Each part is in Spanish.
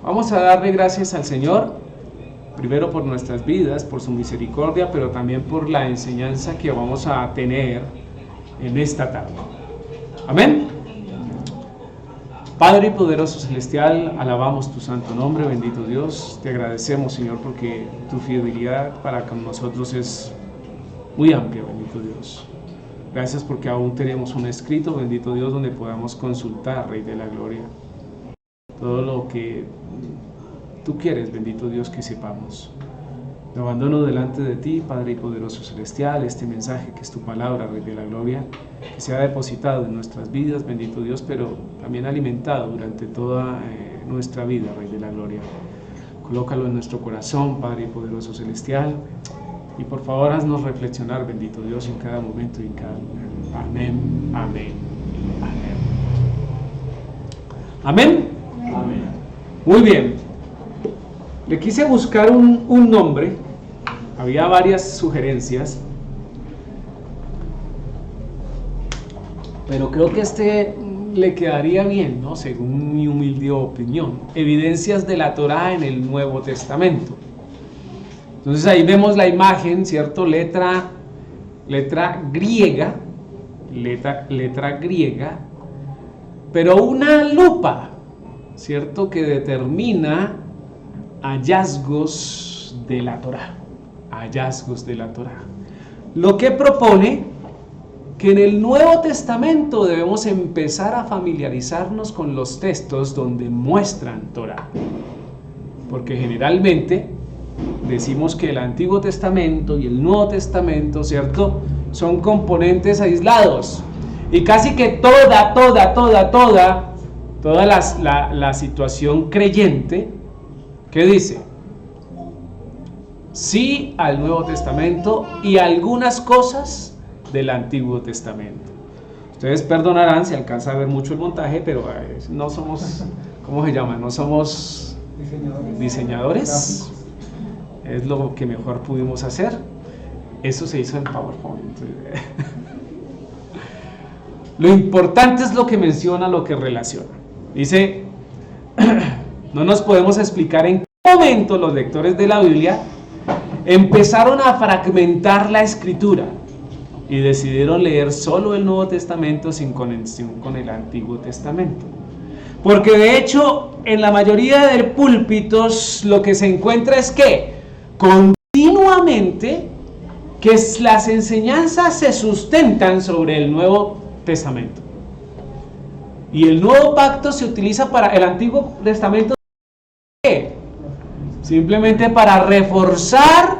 Vamos a darle gracias al Señor, primero por nuestras vidas, por su misericordia, pero también por la enseñanza que vamos a tener en esta tarde. Amén. Padre poderoso celestial, alabamos tu santo nombre, bendito Dios. Te agradecemos, Señor, porque tu fidelidad para con nosotros es muy amplia, bendito Dios. Gracias porque aún tenemos un escrito, bendito Dios, donde podamos consultar, Rey de la Gloria, todo lo que tú quieres, bendito Dios, que sepamos. Me abandono delante de ti, Padre poderoso celestial, este mensaje que es tu palabra, Rey de la Gloria, que se ha depositado en nuestras vidas, bendito Dios, pero también alimentado durante toda nuestra vida, Rey de la Gloria. Colócalo en nuestro corazón, Padre poderoso celestial, y por favor haznos reflexionar, bendito Dios, en cada momento y en cada lugar. Amén, amén, amén. ¿Amén? Amén. Muy bien. Le quise buscar un nombre, había varias sugerencias, pero creo que este le quedaría bien, ¿no? Según mi humilde opinión. Evidencias de la Torá en el Nuevo Testamento. Entonces ahí vemos la imagen, ¿cierto? Letra griega, pero una lupa, ¿cierto? Que determina hallazgos de la Torá, lo que propone que en el Nuevo Testamento debemos empezar a familiarizarnos con los textos donde muestran Torá, porque generalmente decimos que el Antiguo Testamento y el Nuevo Testamento, ¿cierto?, son componentes aislados, y casi que toda la situación creyente, ¿qué dice? Sí al Nuevo Testamento y algunas cosas del Antiguo Testamento. Ustedes perdonarán si alcanza a ver mucho el montaje, pero no somos, ¿cómo se llama? No somos diseñadores. Es lo que mejor pudimos hacer. Eso se hizo en PowerPoint. Lo importante es lo que menciona, lo que relaciona. Dice, no nos podemos explicar en qué momento los lectores de la Biblia empezaron a fragmentar la escritura y decidieron leer solo el Nuevo Testamento sin conexión con el Antiguo Testamento. Porque de hecho, en la mayoría de púlpitos lo que se encuentra es que continuamente que las enseñanzas se sustentan sobre el Nuevo Testamento. Y el Nuevo Pacto se utiliza para el Antiguo Testamento, ¿qué? Simplemente para reforzar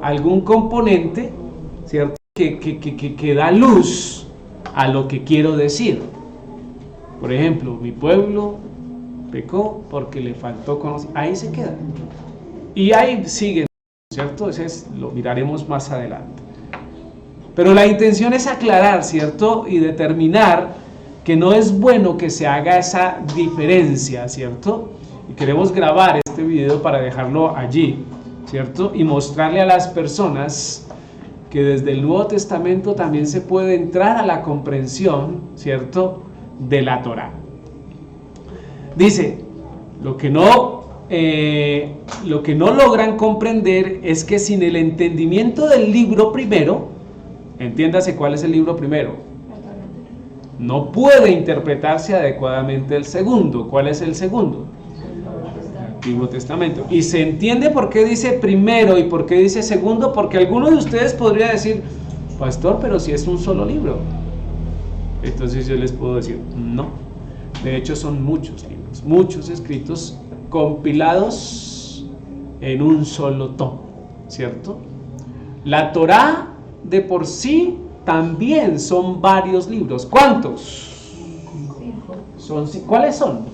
algún componente, ¿cierto? Que da luz a lo que quiero decir. Por ejemplo, mi pueblo pecó porque le faltó conocimiento. Ahí se queda. Y ahí sigue, ¿cierto? Lo miraremos más adelante. Pero la intención es aclarar, ¿cierto? Y determinar que no es bueno que se haga esa diferencia, ¿cierto? Y queremos grabar este video para dejarlo allí, ¿cierto? Y mostrarle a las personas que desde el Nuevo Testamento también se puede entrar a la comprensión, ¿cierto?, de la Torá. Dice, lo que no logran comprender es que sin el entendimiento del libro primero, entiéndase cuál es el libro primero, no puede interpretarse adecuadamente el segundo. ¿Cuál es el segundo? El Antiguo Testamento. Y se entiende por qué dice primero y por qué dice segundo, porque alguno de ustedes podría decir, pastor, pero si es un solo libro. Entonces yo les puedo decir, no. De hecho son muchos libros, muchos escritos compilados en un solo tomo, ¿cierto? La Torá de por sí también son varios libros. ¿Cuántos? 5. ¿Cuáles son?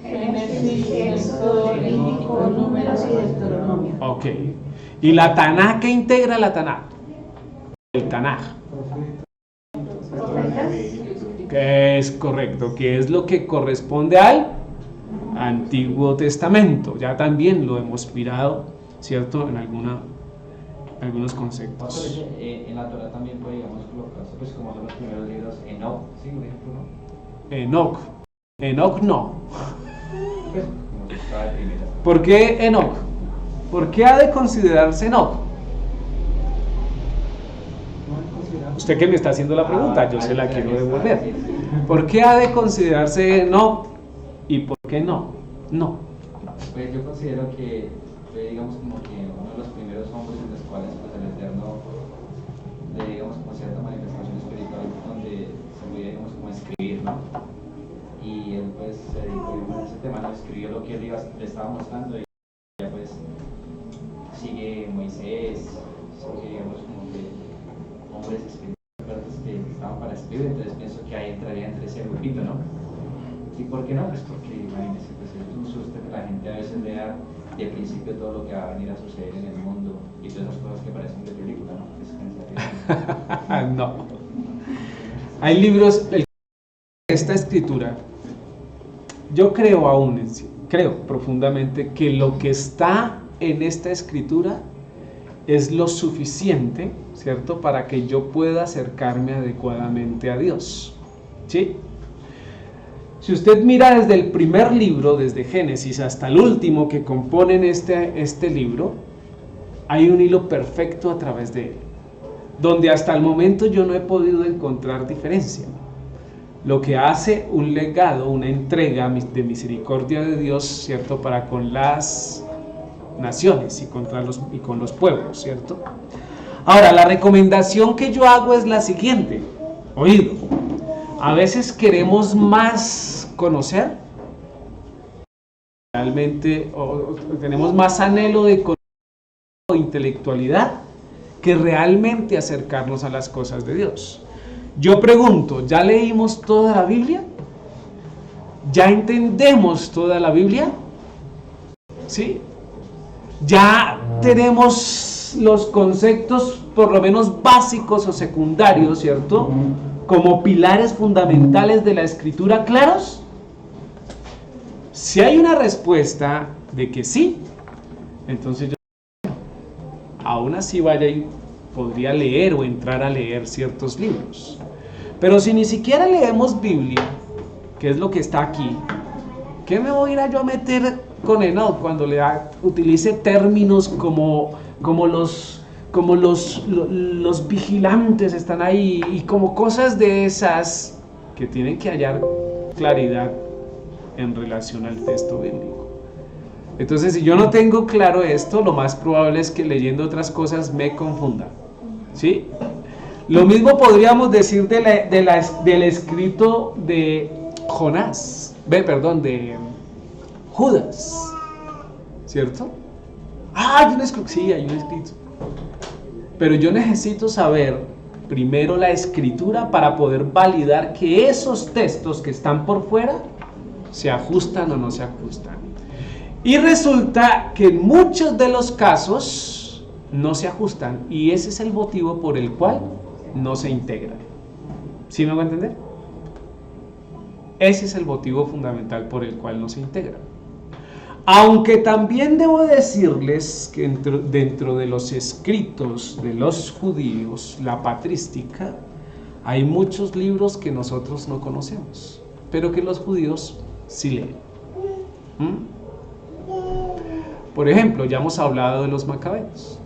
Génesis, Éxodo, Levítico, Números y Deuteronomio. Ok. ¿Y la Tanaj? ¿Qué integra la Tanaj? El Tanaj. Que es correcto, que es lo que corresponde al Antiguo Testamento. Ya también lo hemos mirado, ¿cierto? En algunos conceptos. En la Torah también podríamos colocarse, pues como son los primeros libros, Enoch, ¿sí? Por ejemplo, ¿no? Enoch no. Pues, como estaba de primera. ¿Por qué Enoc? ¿Por qué ha de considerarse Enoc? Usted que me está haciendo la pregunta, yo se la quiero devolver. ¿Por qué ha de considerarse Enoc y por qué no? No. Pues yo considero que fue, digamos, como que uno de los primeros hombres en los cuales pues, el Eterno de, digamos, como cierta manifestación espiritual donde se podía, digamos, como escribir, ¿no? Y él pues se dedicó a ese tema, ¿no? Escribió lo que él le estaba mostrando y ya pues sigue Moisés, sigue, digamos, como que hombres espirituales que estaban para escribir, entonces pienso que ahí entraría entre ese grupito, ¿no? ¿Y por qué no? Pues porque, imagínense, pues es un susto que la gente a veces lea de principio todo lo que va a venir a suceder en el mundo y todas esas cosas que parecen de película, ¿no? Pues, No. Hay libros, esta escritura, yo creo aún, creo profundamente que lo que está en esta escritura es lo suficiente, ¿cierto? Para que yo pueda acercarme adecuadamente a Dios, ¿sí? Si usted mira desde el primer libro, desde Génesis hasta el último que componen este libro, hay un hilo perfecto a través de él, donde hasta el momento yo no he podido encontrar diferencia. Lo que hace un legado, una entrega de misericordia de Dios, ¿cierto? Para con las naciones y con los pueblos, ¿cierto? Ahora, la recomendación que yo hago es la siguiente. Oído. A veces queremos más conocer, realmente o tenemos más anhelo de conocer o intelectualidad que realmente acercarnos a las cosas de Dios. Yo pregunto, ¿ya leímos toda la Biblia? ¿Ya entendemos toda la Biblia? ¿Sí? ¿Ya tenemos los conceptos por lo menos básicos o secundarios, ¿cierto? Como pilares fundamentales de la escritura claros? Si hay una respuesta de que sí, entonces yo aún así vaya y podría leer o entrar a leer ciertos libros. Pero si ni siquiera leemos Biblia, que es lo que está aquí, ¿qué me voy a ir a yo a meter con Enoc cuando utilice términos como los vigilantes están ahí y como cosas de esas que tienen que hallar claridad en relación al texto bíblico? Entonces, si yo no tengo claro esto, lo más probable es que leyendo otras cosas me confunda, ¿sí? Lo mismo podríamos decir del escrito de Jonás, de Judas, ¿cierto? Hay un escrito, sí, hay un escrito. Pero yo necesito saber primero la escritura para poder validar que esos textos que están por fuera se ajustan o no se ajustan. Y resulta que en muchos de los casos no se ajustan y ese es el motivo por el cual no se integran. ¿Sí me voy a entender? Ese es el motivo fundamental por el cual no se integran. Aunque también debo decirles que dentro de los escritos de los judíos, la patrística, hay muchos libros que nosotros no conocemos, pero que los judíos sí leen. Por ejemplo, ya hemos hablado de los Macabeos.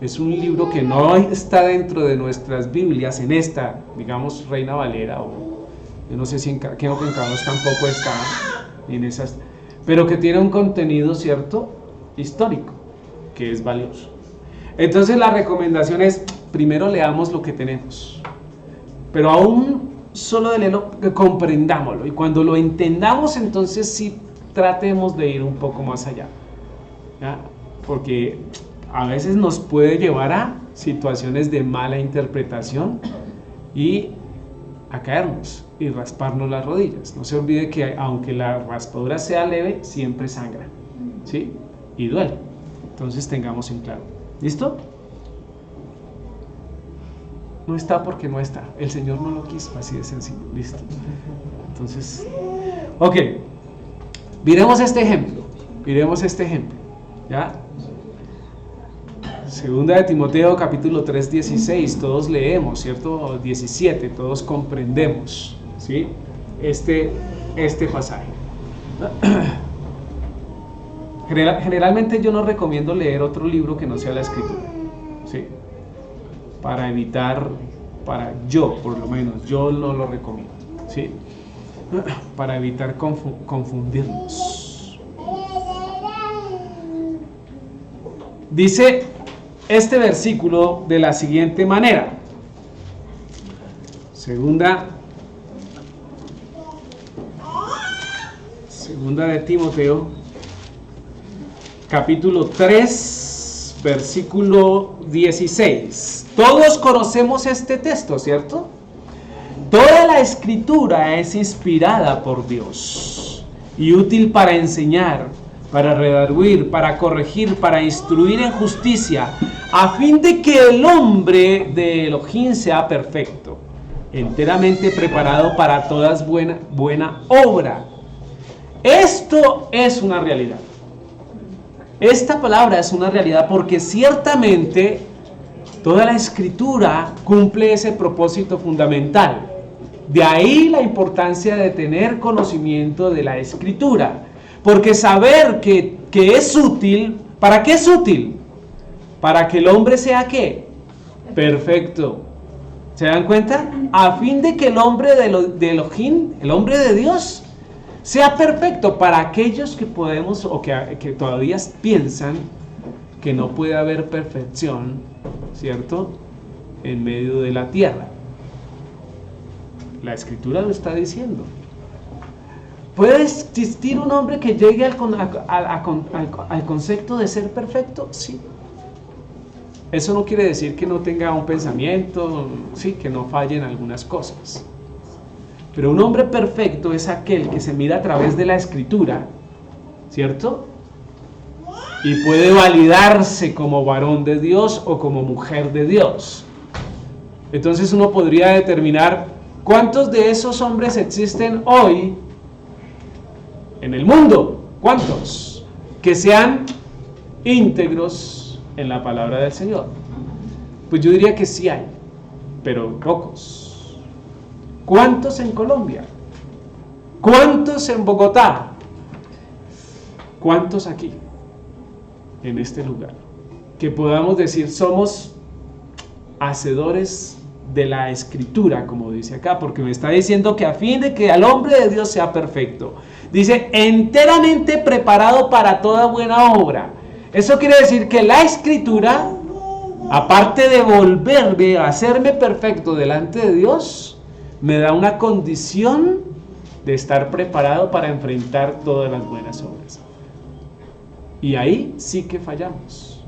Es un libro que no está dentro de nuestras Biblias, en esta, digamos, Reina Valera, o yo no sé si en Canos tampoco está en esas, pero que tiene un contenido, ¿cierto?, histórico, que es valioso. Entonces la recomendación es, primero leamos lo que tenemos, pero aún solo de leerlo, comprendámoslo, y cuando lo entendamos, entonces sí tratemos de ir un poco más allá, ¿ya? Porque a veces nos puede llevar a situaciones de mala interpretación y a caernos y rasparnos las rodillas. No se olvide que aunque la raspadura sea leve, siempre sangra, ¿sí? Y duele. Entonces tengamos en claro. ¿Listo? No está porque no está. El Señor no lo quiso, así de sencillo. ¿Listo? Entonces, ok. Miremos este ejemplo. ¿Ya? Segunda de Timoteo capítulo 3, 16, todos leemos, ¿cierto? 17, todos comprendemos, ¿sí? Este pasaje. Generalmente yo no recomiendo leer otro libro que no sea la Escritura, ¿sí? Para evitar, yo por lo menos, yo no lo recomiendo, ¿sí? Para evitar confundirnos. Dice este versículo de la siguiente manera. Segunda de Timoteo, capítulo 3, versículo 16. Todos conocemos este texto, ¿cierto? Toda la Escritura es inspirada por Dios y útil para enseñar, para redarguir, para corregir, para instruir en justicia, a fin de que el hombre de Elohim sea perfecto, enteramente preparado para toda buena obra. Esto es una realidad. Esta palabra es una realidad porque ciertamente toda la Escritura cumple ese propósito fundamental. De ahí la importancia de tener conocimiento de la Escritura. Porque saber que es útil, ¿para qué es útil? Para que el hombre sea ¿qué? Perfecto. ¿Se dan cuenta? A fin de que el hombre de Elohim, el hombre de Dios, sea perfecto. Para aquellos que podemos o que todavía piensan que no puede haber perfección, ¿cierto? En medio de la tierra. La Escritura lo está diciendo. ¿Puede existir un hombre que llegue al concepto de ser perfecto? Sí. Eso no quiere decir que no tenga un pensamiento, sí, que no falle en algunas cosas. Pero un hombre perfecto es aquel que se mira a través de la Escritura, ¿cierto? Y puede validarse como varón de Dios o como mujer de Dios. Entonces uno podría determinar cuántos de esos hombres existen hoy en el mundo. ¿Cuántos? Que sean íntegros en la palabra del Señor. Pues yo diría que sí hay, pero pocos. ¿Cuántos en Colombia? ¿Cuántos en Bogotá? ¿Cuántos aquí, en este lugar? Que podamos decir somos hacedores de la Escritura, como dice acá, porque me está diciendo que a fin de que el hombre de Dios sea perfecto, dice enteramente preparado para toda buena obra. Eso quiere decir que la Escritura, aparte de volverme a hacerme perfecto delante de Dios, me da una condición de estar preparado para enfrentar todas las buenas obras. Y ahí sí que fallamos,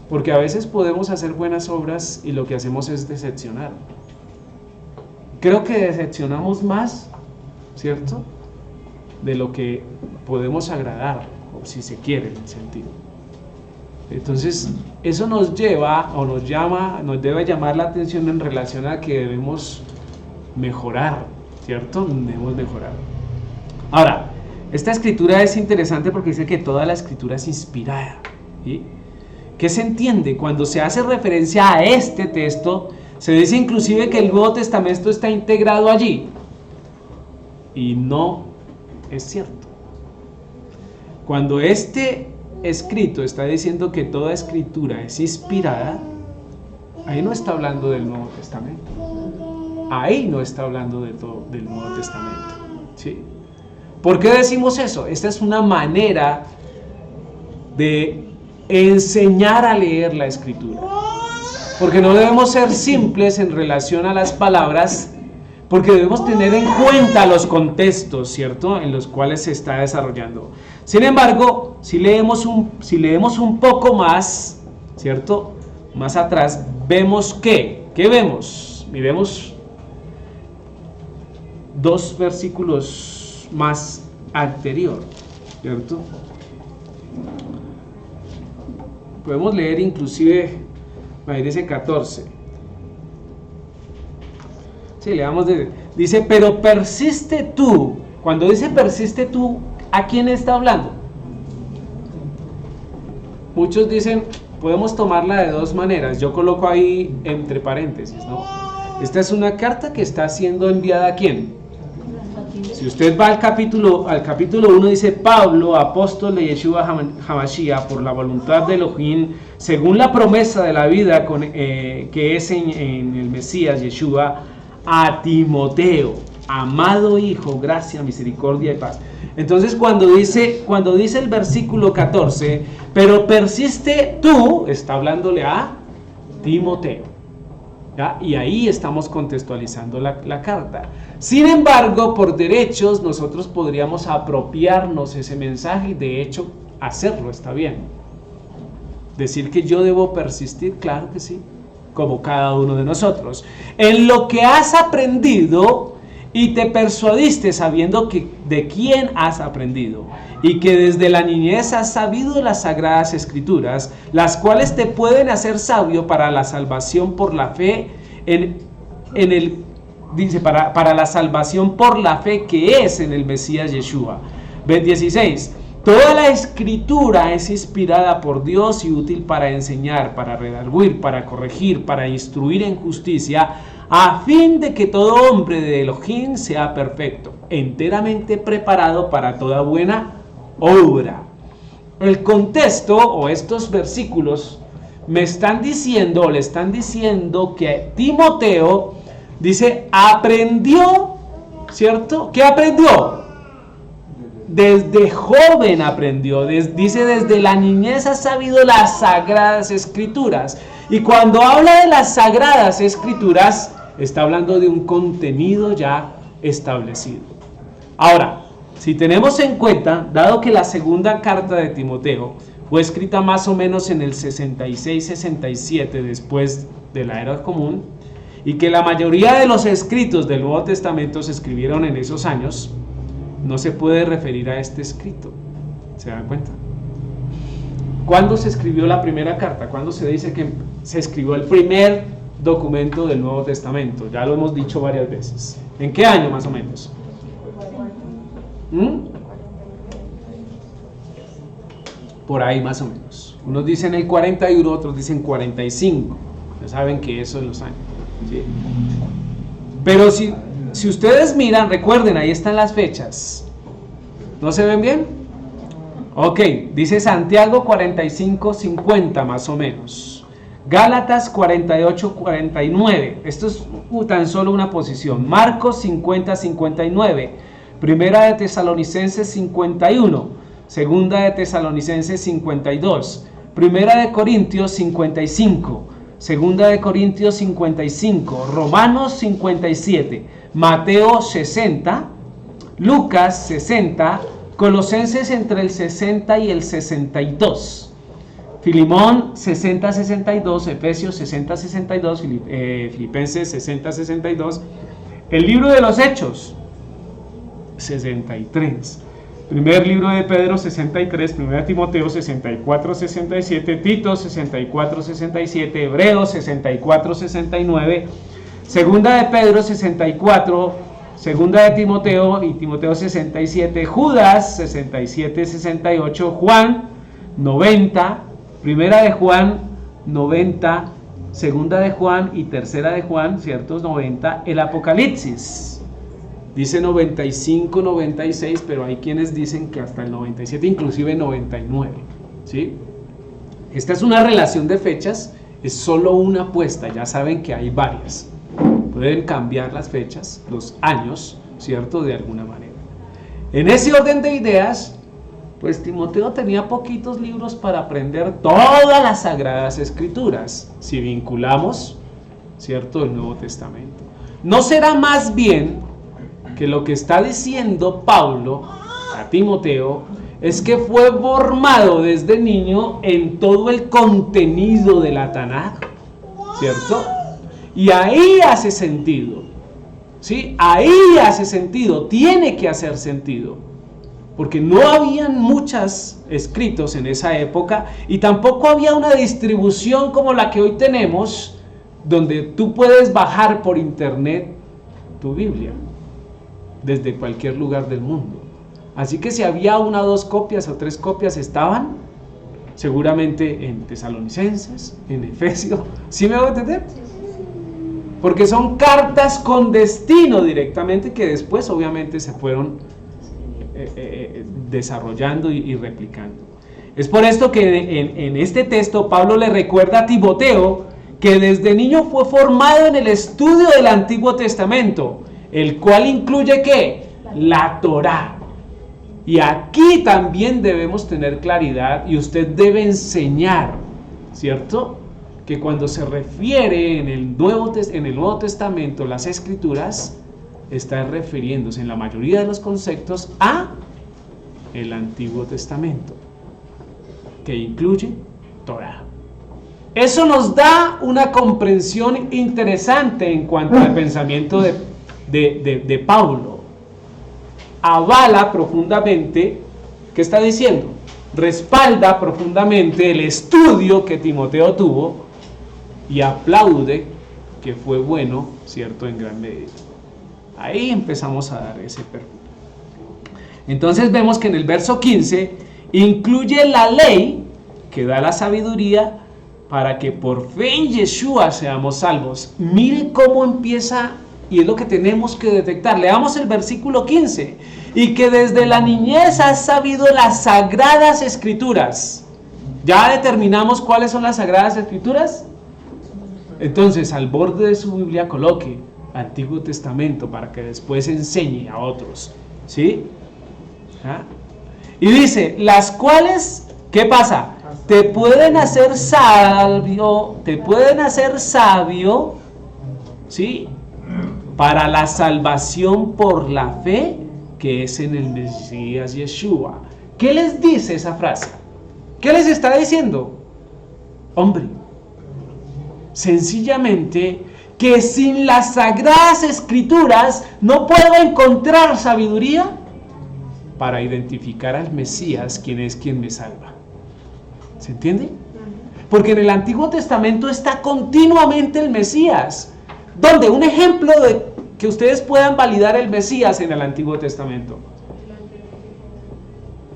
porque a veces podemos hacer buenas obras y lo que hacemos es decepcionar. Creo que decepcionamos más, ¿cierto?, de lo que podemos agradar, o si se quiere, en el sentido. Entonces, eso nos lleva, o nos debe llamar la atención en relación a que debemos mejorar, ¿cierto? Debemos mejorar. Ahora, esta escritura es interesante porque dice que toda la escritura es inspirada, ¿sí? ¿Qué se entiende? Cuando se hace referencia a este texto, se dice inclusive que el Nuevo Testamento está integrado allí. Y no es cierto. Cuando este escrito está diciendo que toda escritura es inspirada, ahí no está hablando del Nuevo Testamento. Ahí no está hablando del Nuevo Testamento, ¿sí? ¿Por qué decimos eso? Esta es una manera de enseñar a leer la escritura, porque no debemos ser simples en relación a las palabras, porque debemos tener en cuenta los contextos, ¿cierto?, en los cuales se está desarrollando. Sin embargo, si leemos un poco más, ¿cierto?, más atrás, vemos ¿qué vemos? Miremos dos versículos más anterior, ¿cierto? Podemos leer inclusive, ahí dice 14. Sí, leamos dice, pero persiste tú. Cuando dice persiste tú, ¿a quién está hablando? Muchos dicen, podemos tomarla de dos maneras. Yo coloco ahí entre paréntesis, ¿no? Esta es una carta que está siendo enviada ¿a quién? Si usted va al capítulo 1, dice: Pablo, apóstol de Yeshua HaMashiach, por la voluntad de Elohim, según la promesa de la vida que es en el Mesías Yeshua, a Timoteo, amado hijo, gracia, misericordia y paz. Entonces cuando dice el versículo 14, pero persiste tú, está hablándole a Timoteo, ¿ya? Y ahí estamos contextualizando la carta. Sin embargo, por derechos nosotros podríamos apropiarnos ese mensaje y de hecho hacerlo, está bien. Decir que yo debo persistir, claro que sí, como cada uno de nosotros. En lo que has aprendido y te persuadiste sabiendo de quién has aprendido y que desde la niñez has sabido las sagradas escrituras, las cuales te pueden hacer sabio para la salvación por la fe para la salvación por la fe que es en el Mesías Yeshua. 16. Toda la escritura es inspirada por Dios y útil para enseñar, para redarguir, para corregir, para instruir en justicia, a fin de que todo hombre de Elohim sea perfecto, enteramente preparado para toda buena obra. El contexto o estos versículos me están diciendo, o le están diciendo que Timoteo dice, aprendió, ¿cierto? ¿Qué aprendió? Desde joven aprendió, dice desde la niñez ha sabido las sagradas escrituras. Y cuando habla de las sagradas escrituras, está hablando de un contenido ya establecido. Ahora, si tenemos en cuenta, dado que la segunda carta de Timoteo fue escrita más o menos en el 66-67 después de la era común, y que la mayoría de los escritos del Nuevo Testamento se escribieron en esos años, no se puede referir a este escrito. ¿Se dan cuenta? ¿Cuándo se escribió la primera carta? ¿Cuándo se dice que se escribió el primer documento del Nuevo Testamento? Ya lo hemos dicho varias veces. ¿En qué año más o menos? Por ahí más o menos. Unos dicen el 41, otros dicen 45. Ya saben que eso es los años, ¿sí? Pero si ustedes miran, recuerden, ahí están las fechas. ¿No se ven bien? Ok, dice Santiago 45-50 más o menos. Gálatas 48-49. Esto es tan solo una posición. Marcos 50-59. Primera de Tesalonicenses 51. Segunda de Tesalonicenses 52. Primera de Corintios 55. Segunda de Corintios 55. Romanos 57. Mateo 60. Lucas 60. Colosenses entre el 60 y el 62. Filimón 60-62, Efesios 60-62, Filipenses 60-62, el libro de los Hechos 63, primer libro de Pedro 63, primera Timoteo 64-67, Tito 64-67, Hebreos 64-69, segunda de Pedro 64, segunda de Timoteo y Timoteo 67, Judas 67-68, Juan 90, primera de Juan 90, segunda de Juan y tercera de Juan, ¿cierto? 90, el Apocalipsis dice 95, 96, pero hay quienes dicen que hasta el 97, inclusive 99, ¿sí? Esta es una relación de fechas, es solo una apuesta, ya saben que hay varias, pueden cambiar las fechas, los años, ¿cierto? De alguna manera. En ese orden de ideas, pues Timoteo tenía poquitos libros para aprender todas las sagradas escrituras, si vinculamos, ¿cierto?, el Nuevo Testamento. ¿No será más bien que lo que está diciendo Pablo a Timoteo es que fue formado desde niño en todo el contenido de la Tanaj, ¿cierto? Y ahí hace sentido, ¿sí? Ahí hace sentido, tiene que hacer sentido. Porque no habían muchos escritos en esa época y tampoco había una distribución como la que hoy tenemos, donde tú puedes bajar por internet tu Biblia desde cualquier lugar del mundo. Así que si había una, dos copias o tres copias, estaban seguramente en Tesalonicenses, en Efesios. ¿Sí me voy a entender? porque son cartas con destino directamente que después obviamente se fueron desarrollando y replicando. Es por esto que en este texto Pablo le recuerda a Timoteo que desde niño fue formado en el estudio del Antiguo Testamento, el cual incluye ¿qué? La Torá. Y aquí también debemos tener claridad y usted debe enseñar, ¿cierto? Que cuando se refiere en el Nuevo Testamento las Escrituras, está refiriéndose en la mayoría de los conceptos a el Antiguo Testamento, que incluye Torá. Eso nos da una comprensión interesante en cuanto al pensamiento de Pablo. Avala profundamente, ¿qué está diciendo? Respalda profundamente el estudio que Timoteo tuvo y aplaude que fue bueno, ¿cierto? En gran medida. Ahí empezamos a dar ese perfil. Entonces vemos que en el verso 15 incluye la ley que da la sabiduría para que por fe en Yeshua seamos salvos. Mire cómo empieza, y es lo que tenemos que detectar. Leamos el versículo 15. Y que desde la niñez has sabido las sagradas escrituras. ¿Ya determinamos cuáles son las sagradas escrituras? Entonces, al borde de su Biblia coloque Antiguo Testamento para que después enseñe a otros. ¿Sí? ¿Ah? Y dice, las cuales, ¿qué pasa? Te pueden hacer sabio, ¿sí? Para la salvación por la fe que es en el Mesías Yeshua. ¿Qué les dice esa frase? ¿Qué les está diciendo? Hombre, sencillamente que sin las sagradas escrituras no puedo encontrar sabiduría para identificar al Mesías, quien es quien me salva. ¿Se entiende? Porque en el Antiguo Testamento está continuamente el Mesías. ¿Dónde? Un ejemplo de que ustedes puedan validar el Mesías en el Antiguo Testamento.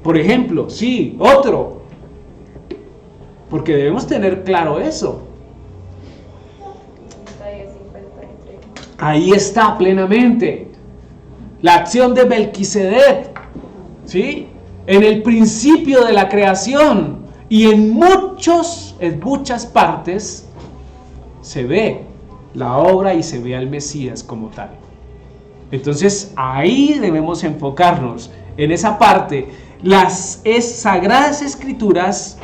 Por ejemplo, sí, otro. Porque debemos tener claro eso. Ahí está plenamente la acción de Melquisedec, ¿sí? En el principio de la creación y en muchas partes se ve la obra y se ve al Mesías como tal. Entonces ahí debemos enfocarnos en esa parte. Las sagradas escrituras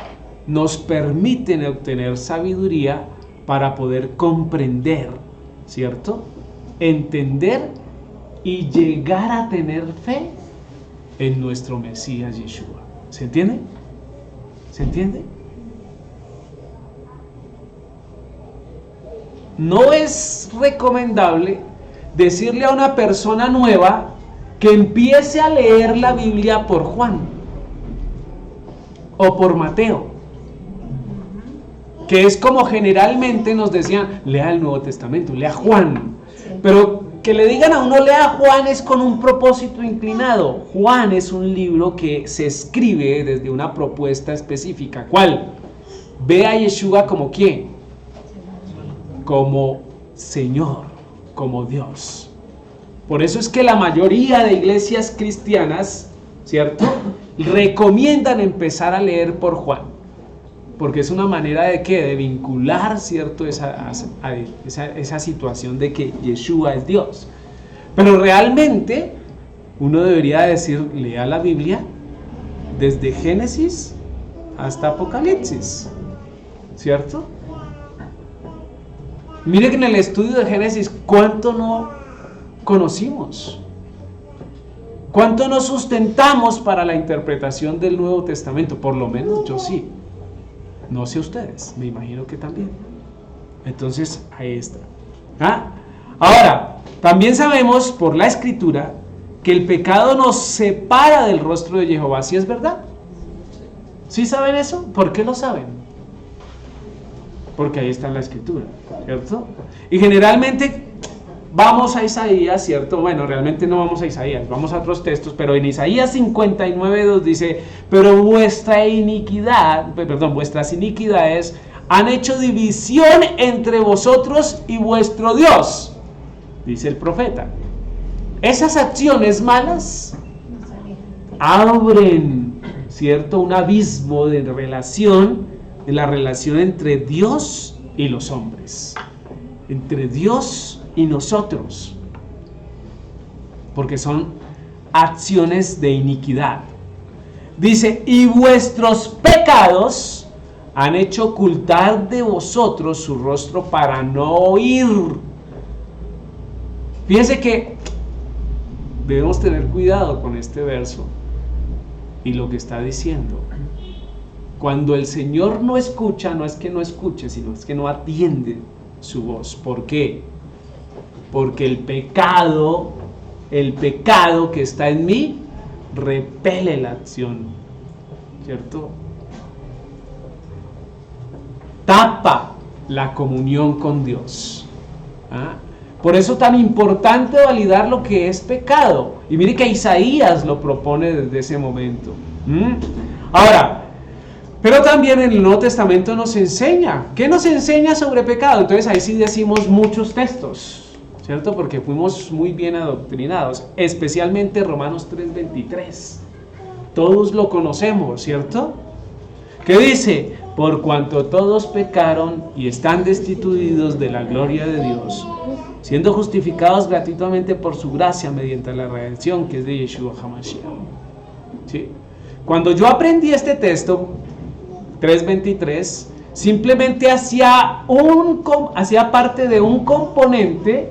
nos permiten obtener sabiduría para poder comprender, ¿cierto? Entender y llegar a tener fe en nuestro Mesías Yeshua. ¿Se entiende? ¿Se entiende? No es recomendable decirle a una persona nueva que empiece a leer la Biblia por Juan o por Mateo, que es como generalmente nos decían, lea el Nuevo Testamento, lea Juan. Pero que le digan a uno lea Juan es con un propósito inclinado. Juan es un libro que se escribe desde una propuesta específica. ¿Cuál? Ve a Yeshua como ¿quién? Como Señor, como Dios. Por eso es que la mayoría de iglesias cristianas, ¿cierto?, recomiendan empezar a leer por Juan, porque es una manera de ¿qué? De vincular, ¿cierto?, esa situación de que Yeshua es Dios. Pero realmente uno debería decir, lea la Biblia desde Génesis hasta Apocalipsis, ¿cierto? Mire que en el estudio de Génesis, ¿cuánto no conocimos? ¿Cuánto nos sustentamos para la interpretación del Nuevo Testamento? Por lo menos yo sí. No sé ustedes, me imagino que también. Entonces, ahí está. Ahora, también sabemos por la Escritura que el pecado nos separa del rostro de Jehová. ¿Sí es verdad? ¿Sí saben eso? ¿Por qué lo saben? Porque ahí está en la Escritura, ¿cierto? Y generalmente vamos a Isaías, ¿cierto? Bueno, realmente no vamos a Isaías, vamos a otros textos, pero en Isaías 59:2 dice, pero vuestras iniquidades han hecho división entre vosotros y vuestro Dios, dice el profeta. Esas acciones malas abren, ¿cierto?, un abismo de la relación entre Dios y los hombres, entre Dios y nosotros, porque son acciones de iniquidad. Dice, y vuestros pecados han hecho ocultar de vosotros su rostro para no oír. Fíjense que debemos tener cuidado con este verso y lo que está diciendo. Cuando el Señor no escucha, no es que no escuche, sino es que no atiende su voz. ¿Por qué? Porque el pecado que está en mí repele la acción, ¿cierto? Tapa la comunión con Dios. ¿Ah? Por eso tan importante validar lo que es pecado. Y mire que Isaías lo propone desde ese momento. Ahora, pero también en el Nuevo Testamento nos enseña. ¿Qué nos enseña sobre pecado? Entonces ahí sí decimos muchos textos, ¿cierto? Porque fuimos muy bien adoctrinados, especialmente Romanos 3:23. Todos lo conocemos, ¿cierto? ¿Qué dice? Por cuanto todos pecaron y están destituidos de la gloria de Dios, siendo justificados gratuitamente por su gracia mediante la redención que es de Yeshua HaMashiach. ¿Sí? Cuando yo aprendí este texto, 3:23, simplemente hacía parte de un componente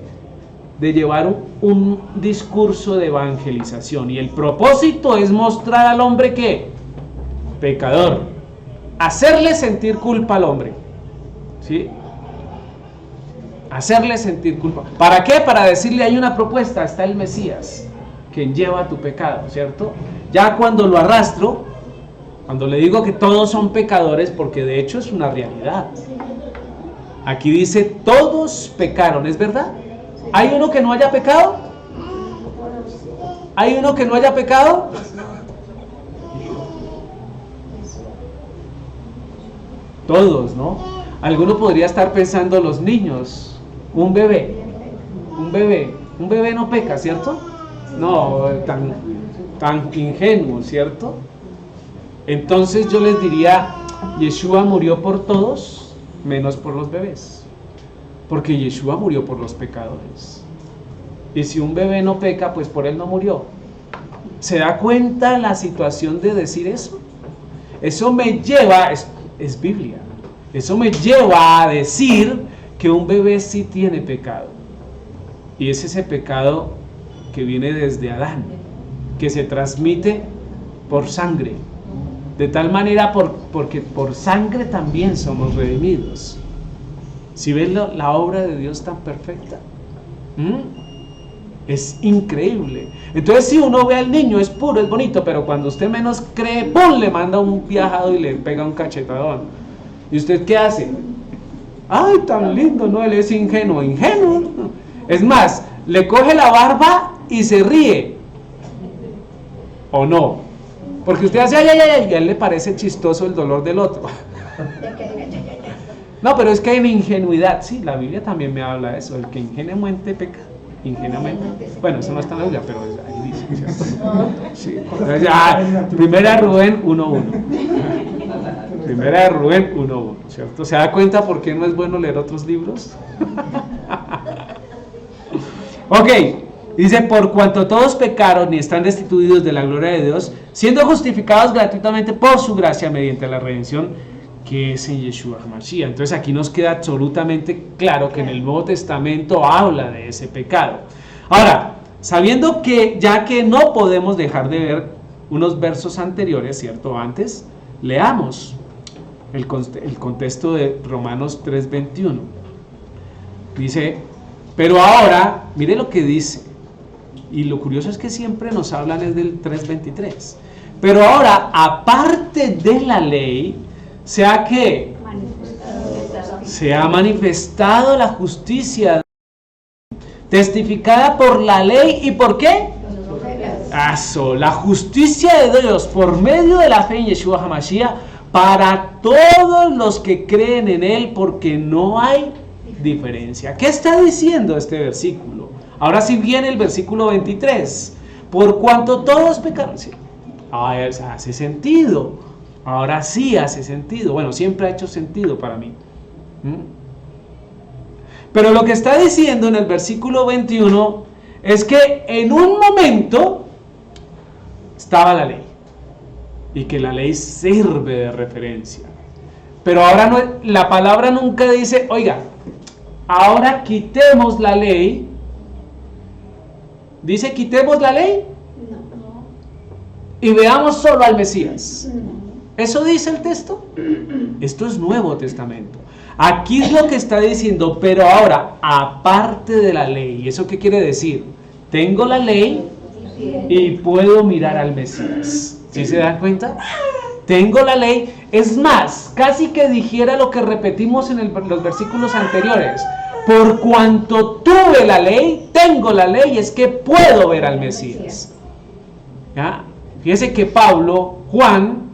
de llevar un discurso de evangelización, y el propósito es mostrar al hombre que pecador, hacerle sentir culpa al hombre, ¿sí? Hacerle sentir culpa. ¿Para qué? Para decirle, hay una propuesta, está el Mesías, quien lleva tu pecado, ¿cierto? Ya cuando lo arrastro, cuando le digo que todos son pecadores, porque de hecho es una realidad. Aquí dice, todos pecaron, ¿es verdad? ¿Hay uno que no haya pecado? ¿Hay uno que no haya pecado? Todos, ¿no? Alguno podría estar pensando, los niños, un bebé no peca, ¿cierto? No, tan ingenuo, ¿cierto? Entonces yo les diría, Yeshua murió por todos, menos por los bebés, porque Yeshua murió por los pecadores. Y si un bebé no peca, pues por él no murió. ¿Se da cuenta la situación de decir eso? Eso me lleva, es Biblia, eso me lleva a decir que un bebé sí tiene pecado. Y es ese pecado que viene desde Adán, que se transmite por sangre. De tal manera porque por sangre también somos redimidos. ¿Sí ven la obra de Dios tan perfecta? Es increíble. Entonces si uno ve al niño, es puro, es bonito, pero cuando usted menos cree, ¡pum!, le manda un viajado y le pega un cachetadón. ¿Y usted qué hace? ¡Ay, tan lindo! No, él es ingenuo. Es más, le coge la barba y se ríe. ¿O no? Porque usted hace, ay, y a él le parece chistoso el dolor del otro. No, pero es que en ingenuidad, sí, la Biblia también me habla de eso, el que ingenuamente peca, ingenuamente. Bueno, eso no está en la Biblia, pero ahí dice, ¿cierto? Sí. Primera de Rubén 1:1. Primera de Rubén 1:1, ¿cierto? ¿Se da cuenta por qué no es bueno leer otros libros? Ok. Dice, por cuanto todos pecaron y están destituidos de la gloria de Dios, siendo justificados gratuitamente por su gracia mediante la redención que es en Yeshua HaMashiach. Entonces aquí nos queda absolutamente claro que en el Nuevo Testamento habla de ese pecado. Ahora, sabiendo que ya que no podemos dejar de ver unos versos anteriores, ¿cierto? Antes, leamos el contexto de Romanos 3:21. Dice, pero ahora, mire lo que dice. Y lo curioso es que siempre nos hablan es del 3:23. Pero ahora, aparte de la ley, se ha manifestado la justicia testificada por la ley. ¿Y por qué? La justicia de Dios por medio de la fe en Yeshua HaMashiach para todos los que creen en Él, porque no hay diferencia. ¿Qué está diciendo este versículo? Ahora sí viene el versículo 23. Por cuanto todos pecaron. Sí. Hace sentido. Ahora sí hace sentido. Bueno, siempre ha hecho sentido para mí. Pero lo que está diciendo en el versículo 21 es que en un momento estaba la ley. Y que la ley sirve de referencia. Pero ahora no, la palabra nunca dice, oiga, ahora quitemos la ley. ¿Dice quitemos la ley? No. Y veamos solo al Mesías. No. ¿Eso dice el texto? Esto es Nuevo Testamento. Aquí es lo que está diciendo, pero ahora, aparte de la ley. ¿Eso qué quiere decir? Tengo la ley y puedo mirar al Mesías. ¿Sí se dan cuenta? Tengo la ley. Es más, casi que dijera lo que repetimos en los versículos anteriores. Por cuanto tuve la ley, tengo la ley, es que puedo ver al Mesías. ¿Ya? Fíjese que Pablo, Juan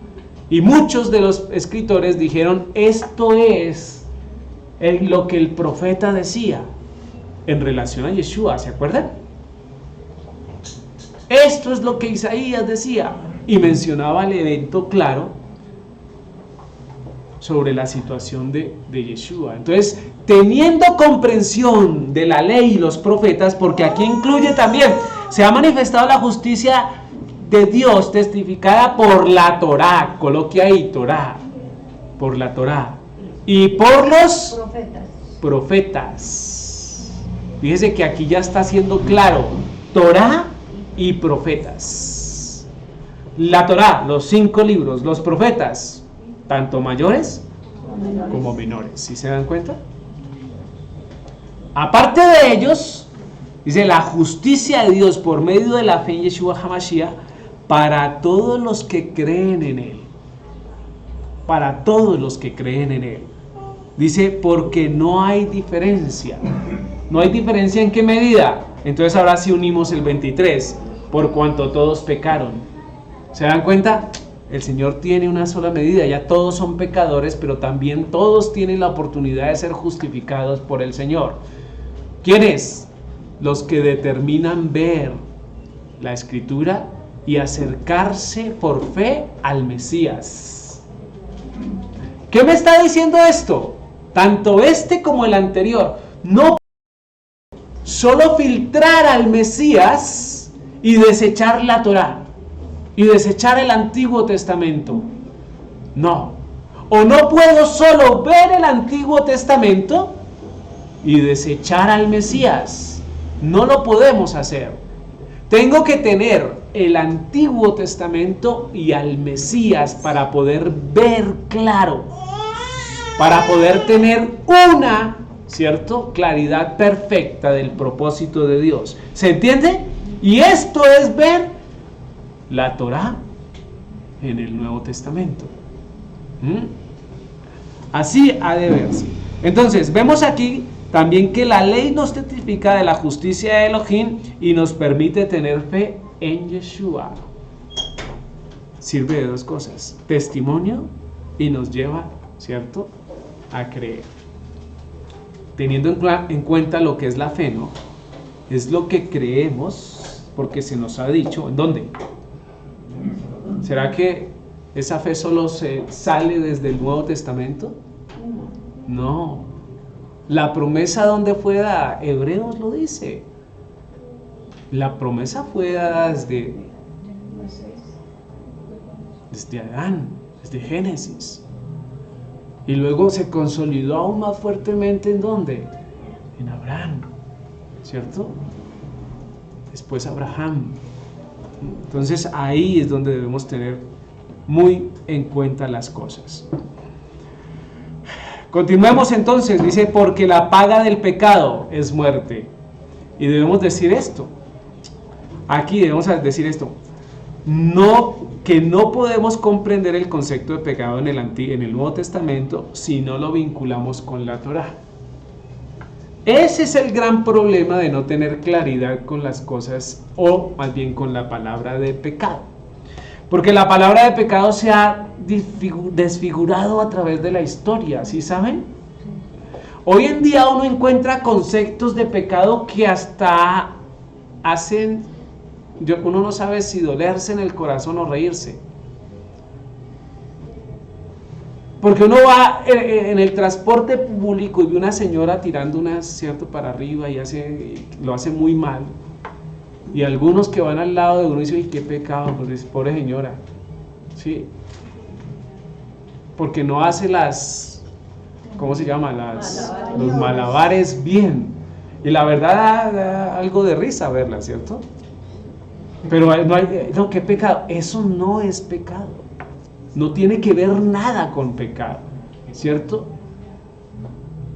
y muchos de los escritores dijeron, esto es lo que el profeta decía en relación a Yeshua, ¿se acuerdan? Esto es lo que Isaías decía y mencionaba el evento claro sobre la situación de Yeshua. Entonces, teniendo comprensión de la ley y los profetas, porque aquí incluye también, se ha manifestado la justicia de Dios testificada por la Torá, coloque ahí Torá, por la Torá, y por los profetas. Fíjese que aquí ya está siendo claro, Torá y profetas. La Torá, los 5 libros, los profetas, tanto mayores como menores. ¿Sí se dan cuenta? Aparte de ellos, dice la justicia de Dios por medio de la fe en Yeshua HaMashiach para todos los que creen en Él. Para todos los que creen en Él. Dice, porque no hay diferencia. ¿No hay diferencia en qué medida? Entonces ahora sí unimos el 23. Por cuanto todos pecaron. ¿Se dan cuenta? El Señor tiene una sola medida. Ya todos son pecadores, pero también todos tienen la oportunidad de ser justificados por el Señor. ¿Quiénes? Los que determinan ver la Escritura y acercarse por fe al Mesías. ¿Qué me está diciendo esto? Tanto este como el anterior. No solo filtrar al Mesías y desechar la Torá y desechar el Antiguo Testamento. No. O no puedo solo ver el Antiguo Testamento y desechar al Mesías. No lo podemos hacer. Tengo que tener el Antiguo Testamento y al Mesías para poder ver claro, para poder tener una, ¿cierto?, claridad perfecta del propósito de Dios. ¿Se entiende? Y esto es ver la Torá en el Nuevo Testamento. Así ha de verse. Entonces, vemos aquí también que la ley nos testifica de la justicia de Elohim y nos permite tener fe en Yeshua. Sirve de 2 cosas: testimonio y nos lleva, ¿cierto?, a creer. Teniendo en cuenta lo que es la fe, ¿no? Es lo que creemos porque se nos ha dicho. ¿En dónde? ¿Será que esa fe solo se sale desde el Nuevo Testamento? No. La promesa, ¿dónde fue dada? Hebreos lo dice. La promesa fue dada desde Adán, desde Génesis. Y luego se consolidó aún más fuertemente, ¿en dónde? En Abraham, ¿cierto? Después Abraham. Entonces ahí es donde debemos tener muy en cuenta las cosas. Continuemos entonces, dice, porque la paga del pecado es muerte. Y debemos decir esto. Aquí debemos decir esto. Que no podemos comprender el concepto de pecado en el Nuevo Testamento si no lo vinculamos con la Torá. Ese es el gran problema de no tener claridad con las cosas, o más bien con la palabra de pecado. Porque la palabra de pecado se ha desfigurado a través de la historia, ¿sí saben? Hoy en día uno encuentra conceptos de pecado que hasta hacen, uno no sabe si dolerse en el corazón o reírse. Porque uno va en el transporte público y ve una señora tirando un acierto para arriba y lo hace muy mal. Y algunos que van al lado de uno dicen, ¡ay, qué pecado! Pues, pobre señora. Sí. Porque no hace ¿cómo se llama? Los malabares bien. Y la verdad da algo de risa verla, ¿cierto? Pero no, ¿qué pecado? Eso no es pecado. No tiene que ver nada con pecado, ¿cierto?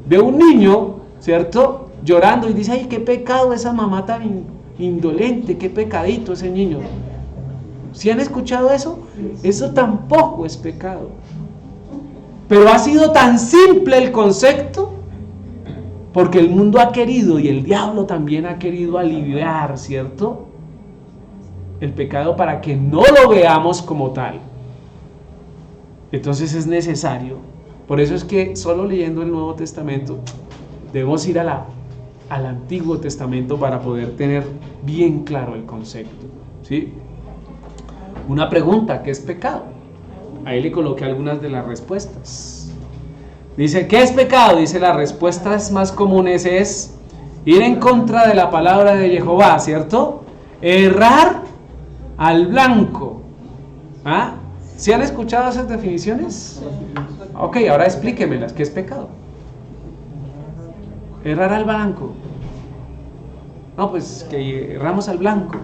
Ve un niño, ¿cierto? Llorando y dice, ¡ay, qué pecado esa mamá tan indolente! ¡Qué pecadito ese niño! ¿Sí han escuchado eso? Eso tampoco es pecado. Pero ha sido tan simple el concepto porque el mundo ha querido y el diablo también ha querido aliviar, ¿cierto? El pecado para que no lo veamos como tal. Entonces es necesario. Por eso es que solo leyendo el Nuevo Testamento debemos ir al Antiguo Testamento para poder tener bien claro el concepto, ¿sí? Una pregunta, ¿qué es pecado? Ahí le coloqué algunas de las respuestas. Dice, ¿qué es pecado? Dice, las respuestas más comunes es ir en contra de la palabra de Jehová, ¿cierto? Errar al blanco. ¿Ah? ¿Sí han escuchado esas definiciones? Ok, ahora explíquemelas. ¿Qué es pecado? Errar al blanco. No, pues que erramos al blanco.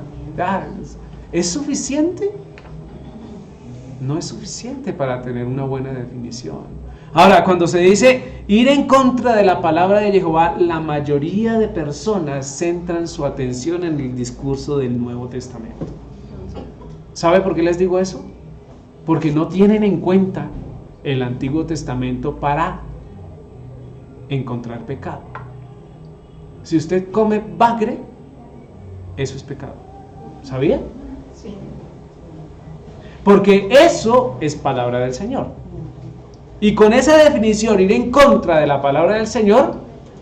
¿Es suficiente? No es suficiente para tener una buena definición. Ahora, cuando se dice ir en contra de la palabra de Jehová, la mayoría de personas centran su atención en el discurso del Nuevo Testamento. ¿Sabe por qué les digo eso? Porque no tienen en cuenta el Antiguo Testamento para encontrar pecado. Si usted come bagre, eso es pecado. ¿Sabía? Sí. Porque eso es palabra del Señor. Y con esa definición, ir en contra de la palabra del Señor,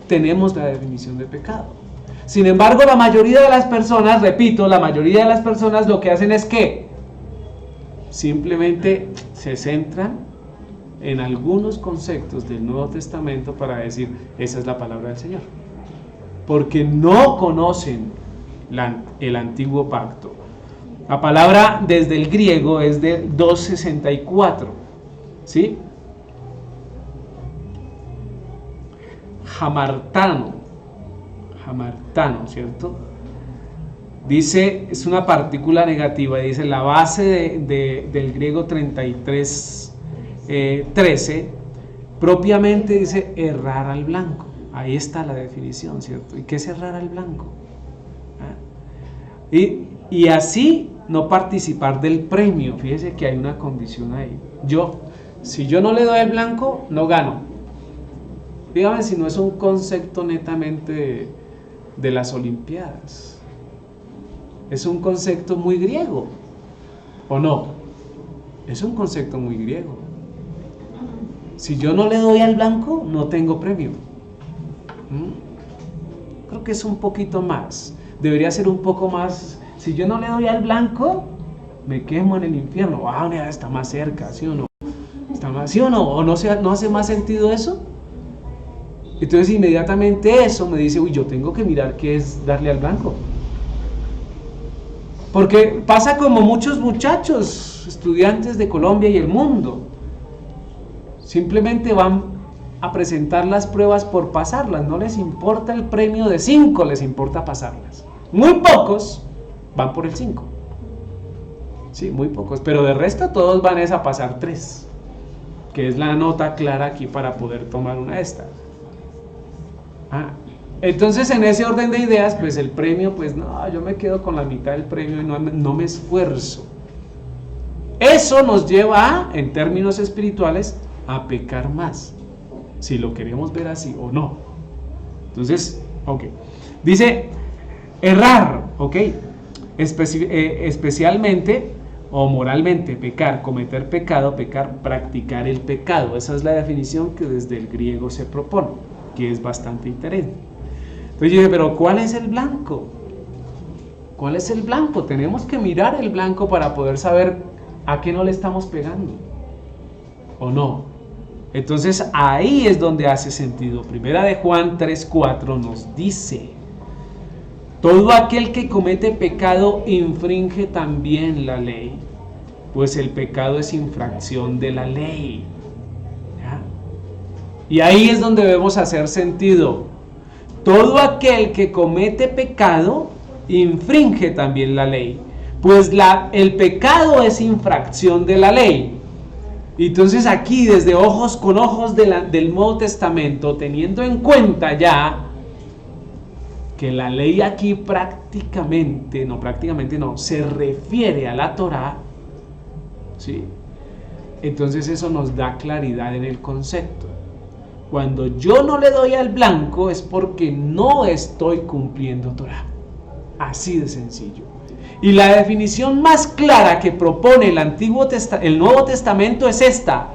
tenemos la definición de pecado. Sin embargo, la mayoría de las personas, repito, la mayoría de las personas lo que hacen es que simplemente se centran en algunos conceptos del Nuevo Testamento para decir, esa es la palabra del Señor. Porque no conocen el antiguo pacto. La palabra desde el griego es de 264, ¿sí? Hamartano, ¿cierto? Dice, es una partícula negativa, dice la base del griego 13, propiamente dice errar al blanco. Ahí está la definición, ¿cierto? ¿Y qué es errar al blanco? Y así no participar del premio. Fíjese que hay una condición ahí. Si yo no le doy el blanco, no gano. Dígame si no es un concepto netamente de las Olimpiadas. Es un concepto muy griego, ¿o no? Es un concepto muy griego. Si yo no le doy al blanco, no tengo premio. Creo que es un poquito más. Debería ser un poco más. Si yo no le doy al blanco, me quemo en el infierno. Mira, está más cerca, ¿sí o no? ¿Sí o no? ¿O no hace más sentido eso? Entonces inmediatamente eso me dice, yo tengo que mirar qué es darle al blanco. Porque pasa como muchos muchachos, estudiantes de Colombia y el mundo. Simplemente van a presentar las pruebas por pasarlas, no les importa el premio de 5, les importa pasarlas. Muy pocos van por el 5. Sí, muy pocos, pero de resto todos van a pasar 3, que es la nota clara aquí para poder tomar una de estas. Entonces en ese orden de ideas, pues el premio, pues no, yo me quedo con la mitad del premio y no me esfuerzo. Eso nos lleva en términos espirituales, a pecar más, si lo queremos ver así o no. Entonces, ok. Dice, errar, ok. Especialmente o moralmente, pecar, cometer pecado, pecar, practicar el pecado. Esa es la definición que desde el griego se propone, que es bastante interesante. Entonces yo dije, pero ¿cuál es el blanco? ¿Cuál es el blanco? Tenemos que mirar el blanco para poder saber a qué no le estamos pegando, ¿o no? Entonces ahí es donde hace sentido. Primera de Juan 3:4 nos dice: todo aquel que comete pecado infringe también la ley, pues el pecado es infracción de la ley. ¿Ya? Y ahí es donde debemos hacer sentido. Todo aquel que comete pecado infringe también la ley, pues el pecado es infracción de la ley. Entonces aquí, desde con ojos del Nuevo Testamento, teniendo en cuenta ya que la ley aquí prácticamente no, se refiere a la Torá, ¿sí? Entonces eso nos da claridad en el concepto. Cuando yo no le doy al blanco es porque no estoy cumpliendo Torá. Así de sencillo. Y la definición más clara que propone el Nuevo Testamento es esta: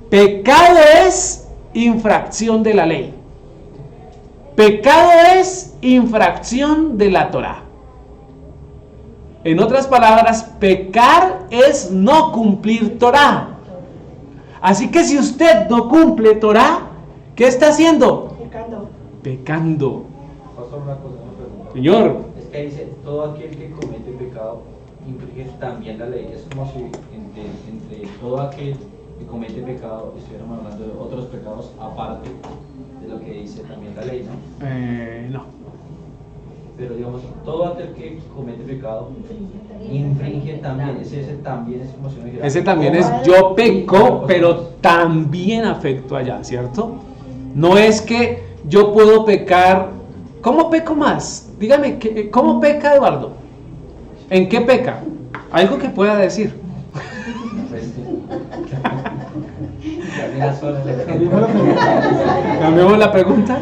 pecado es infracción de la ley. Pecado es infracción de la Torá. En otras palabras, pecar es no cumplir Torá. Así que si usted no cumple Torá, ¿qué está haciendo? Pecando. Pastor, una pregunta. Señor. Es que dice, todo aquel que comete pecado infringe también la ley. Es como si entre todo aquel que comete pecado estuviéramos hablando de otros pecados aparte de lo que dice también la ley, ¿no? No. Pero digamos, todo aquel que comete pecado infringe también. Ese también es como si uno dijera, Ese también es yo peco, pero también afecto allá, ¿cierto? No es que yo puedo pecar. ¿Cómo peco más? Dígame, ¿cómo peca Eduardo? ¿En qué peca? Algo que pueda decir. ¿Cambiamos la pregunta?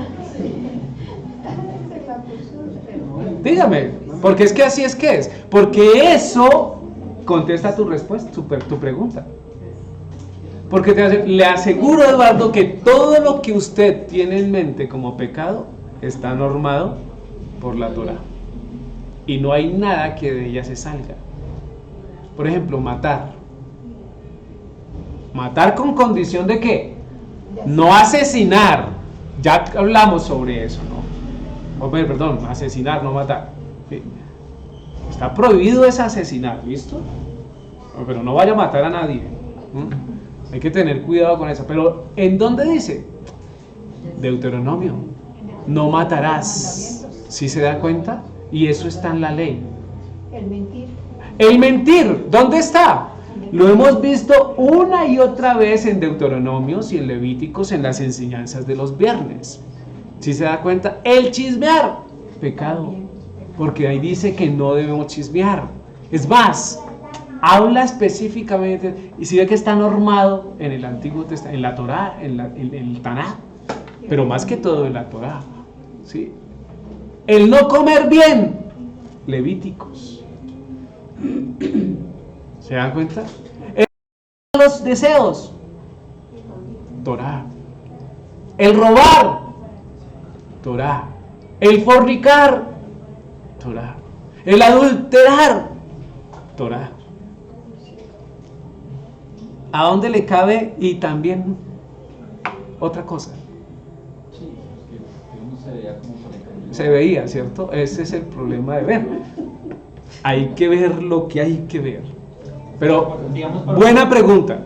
Dígame, porque es que así es que es. Porque eso contesta tu respuesta, tu pregunta. Porque le aseguro, Eduardo, que todo lo que usted tiene en mente como pecado está normado por la Torá. Y no hay nada que de ella se salga. Por ejemplo, matar. Matar con condición de ¿qué? No asesinar. Ya hablamos sobre eso, ¿no? Perdón, asesinar, no matar. ¿Sí? Está prohibido es asesinar, ¿listo? Pero no vaya a matar a nadie. Hay que tener cuidado con eso. Pero ¿en dónde dice? Deuteronomio. No matarás. ¿Sí se da cuenta? Y eso está en la ley. El mentir. El mentir, ¿dónde está? Lo hemos visto una y otra vez en Deuteronomios y en Levíticos en las enseñanzas de los viernes. ¿Sí se da cuenta? El chismear, pecado, porque ahí dice que no debemos chismear. Es más, habla específicamente, y si ve que está normado en el Antiguo Testamento, en la Torá, en el Taná, pero más que todo en la Torá, ¿sí? El no comer bien, Levíticos. ¿Se dan cuenta? Los deseos, Torá. El robar, Torá. El fornicar, Torá. El adulterar, Torá. ¿A dónde le cabe? Y también otra cosa. Sí, que uno se veía como por ejemplo. Se veía, ¿cierto? Ese es el problema de ver. Hay que ver lo que hay que ver. Pero, buena pregunta,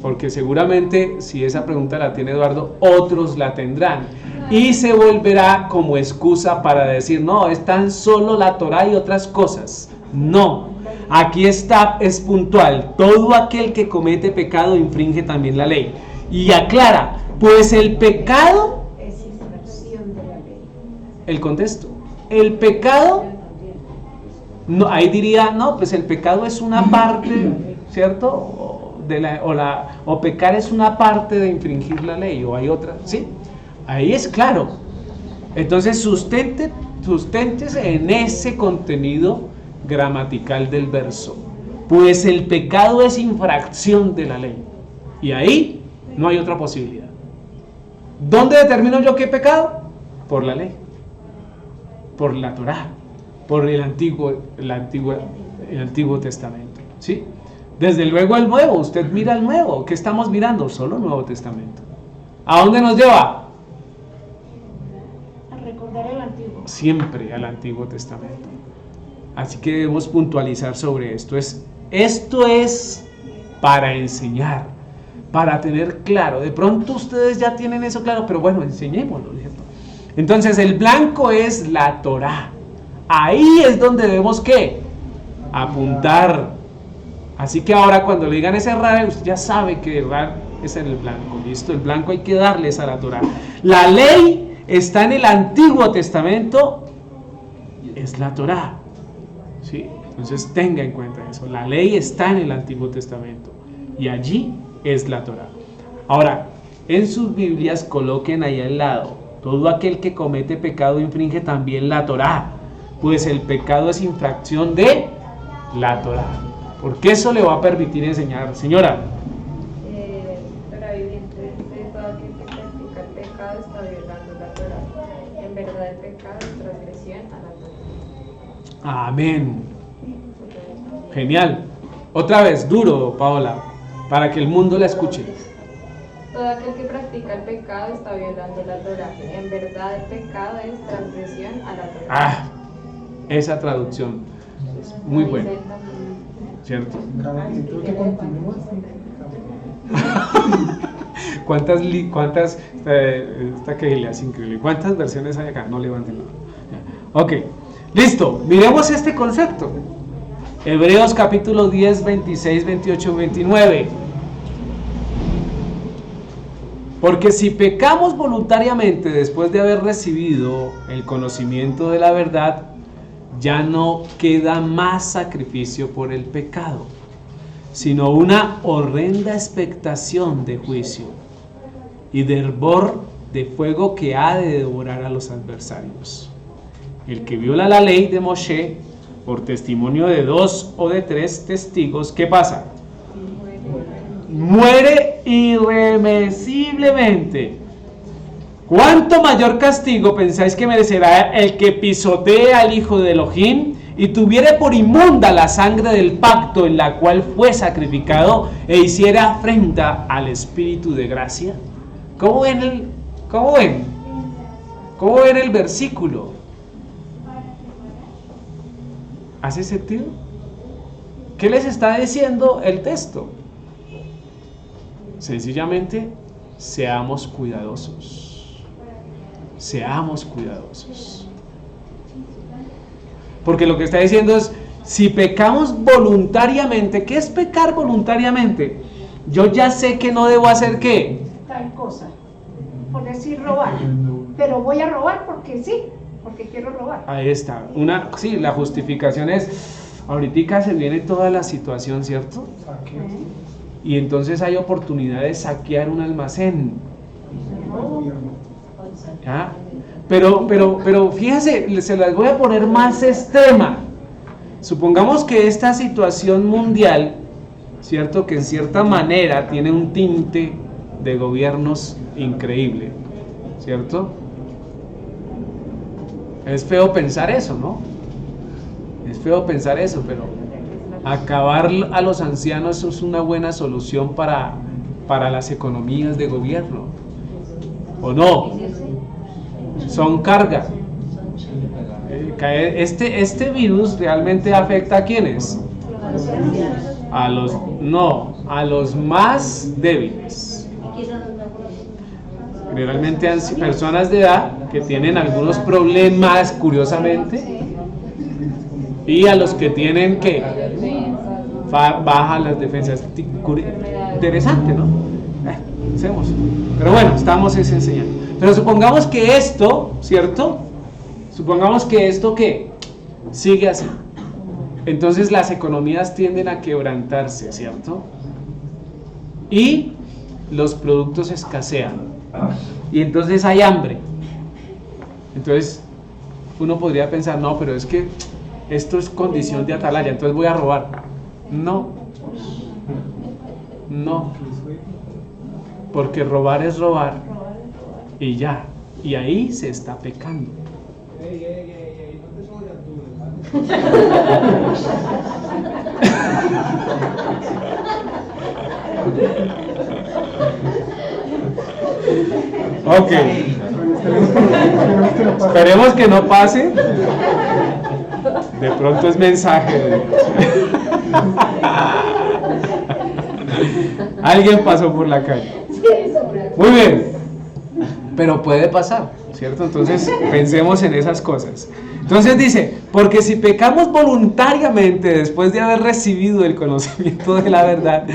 porque seguramente si esa pregunta la tiene Eduardo, otros la tendrán. Y se volverá como excusa para decir, no, es tan solo la Torá y otras cosas. No, aquí está, es puntual. Todo aquel que comete pecado infringe también la ley. Y aclara, pues el pecado Es infracción de la ley. el contexto. El pecado, no, ahí diría, no, pues el pecado es una parte, ¿cierto? O pecar es una parte de infringir la ley, o hay otra, ¿sí? Ahí es claro. Entonces susténtese en ese contenido gramatical del verso. pues el pecado es infracción de la ley. Y ahí no hay otra posibilidad. ¿Dónde determino yo qué pecado? Por la ley, por la Torá, por el Antiguo Testamento, ¿sí? Desde luego el Nuevo, usted mira el Nuevo, ¿qué estamos mirando? Solo Nuevo Testamento. ¿A dónde nos lleva? A recordar el antiguo. Siempre al Antiguo Testamento. Así que debemos puntualizar sobre esto. Esto es para enseñar, para tener claro. De pronto ustedes ya tienen eso claro, pero bueno, enseñémoslo, ¿cierto? Entonces el blanco es la Torá. Ahí es donde debemos ¿qué? Apuntar. Así que ahora cuando le digan ese errar, usted ya sabe que errar es en el blanco. ¿Listo? El blanco hay que darles a la Torá. La ley está en el Antiguo Testamento, es la Torá. ¿Sí? Entonces tenga en cuenta eso. La ley está en el Antiguo Testamento y allí es la Torá. Ahora, en sus Biblias coloquen ahí al lado: todo aquel que comete pecado infringe también la Torá, pues el pecado es infracción de la Torá. Porque eso le va a permitir enseñar. Señora. Torá viviente dice: todo aquel que practica el pecado está violando la Torá. En verdad el pecado es transgresión a la Torá. Amén. Genial. Otra vez, duro, Paola, para que el mundo la escuche. Todo aquel que practica el pecado está violando la Torá. En verdad el pecado es transgresión a la Torá. Ah, esa traducción es muy buena, ¿cierto? ¿Cuántas esta que le hace increíble? ¿Cuántas versiones hay acá? No levanten la mano. Ok, listo, miremos este concepto. Hebreos capítulo 10, 26, 28, 29. Porque si pecamos voluntariamente después de haber recibido el conocimiento de la verdad, ya no queda más sacrificio por el pecado, sino una horrenda expectación de juicio y de hervor de fuego que ha de devorar a los adversarios. El que viola la ley de Moshe por testimonio de 2 o de 3 testigos, ¿qué pasa? Muere irremisiblemente. ¿Cuánto mayor castigo pensáis que merecerá el que pisotee al Hijo de Elohim y tuviere por inmunda la sangre del pacto en la cual fue sacrificado e hiciera afrenta al Espíritu de gracia? ¿Cómo ven el versículo? ¿Hace sentido? ¿Qué les está diciendo el texto? Sencillamente, seamos cuidadosos. Seamos cuidadosos. Porque lo que está diciendo es, si pecamos voluntariamente, ¿qué es pecar voluntariamente? Yo ya sé que no debo hacer ¿qué? Tal cosa. Por decir robar. Pero voy a robar porque sí, porque quiero robar. Ahí está. Sí, la justificación es, ahorita se viene toda la situación, ¿cierto? Y entonces hay oportunidad de saquear un almacén. ¿Ya? Pero fíjese, se las voy a poner más extrema. Supongamos que esta situación mundial, ¿cierto? Que en cierta manera tiene un tinte de gobiernos increíble, ¿cierto? Es feo pensar eso, ¿no? Es feo pensar eso, pero acabar a los ancianos es una buena solución para las economías de gobierno, ¿o no? Son carga. Este virus realmente afecta a ¿quiénes? A los más débiles. Generalmente personas de edad que tienen algunos problemas, curiosamente, y a los que tienen que bajan las defensas. Interesante, ¿no? Hacemos. Pero bueno, estamos enseñando. Pero supongamos que esto, ¿cierto? Supongamos que esto ¿qué? Sigue así. Entonces las economías tienden a quebrantarse, ¿cierto? Y los productos escasean. Y entonces hay hambre. Entonces uno podría pensar, no, pero es que esto es condición de atalaya, entonces voy a robar. No. No. Porque robar es robar. Y ya. Y ahí se está pecando. No te sobras tú, Ok. Esperemos que no pase. De pronto es mensaje de Dios. Alguien pasó por la calle. Muy bien. Pero puede pasar, ¿cierto? Entonces pensemos en esas cosas. Entonces dice, porque si pecamos voluntariamente después de haber recibido el conocimiento de la verdad,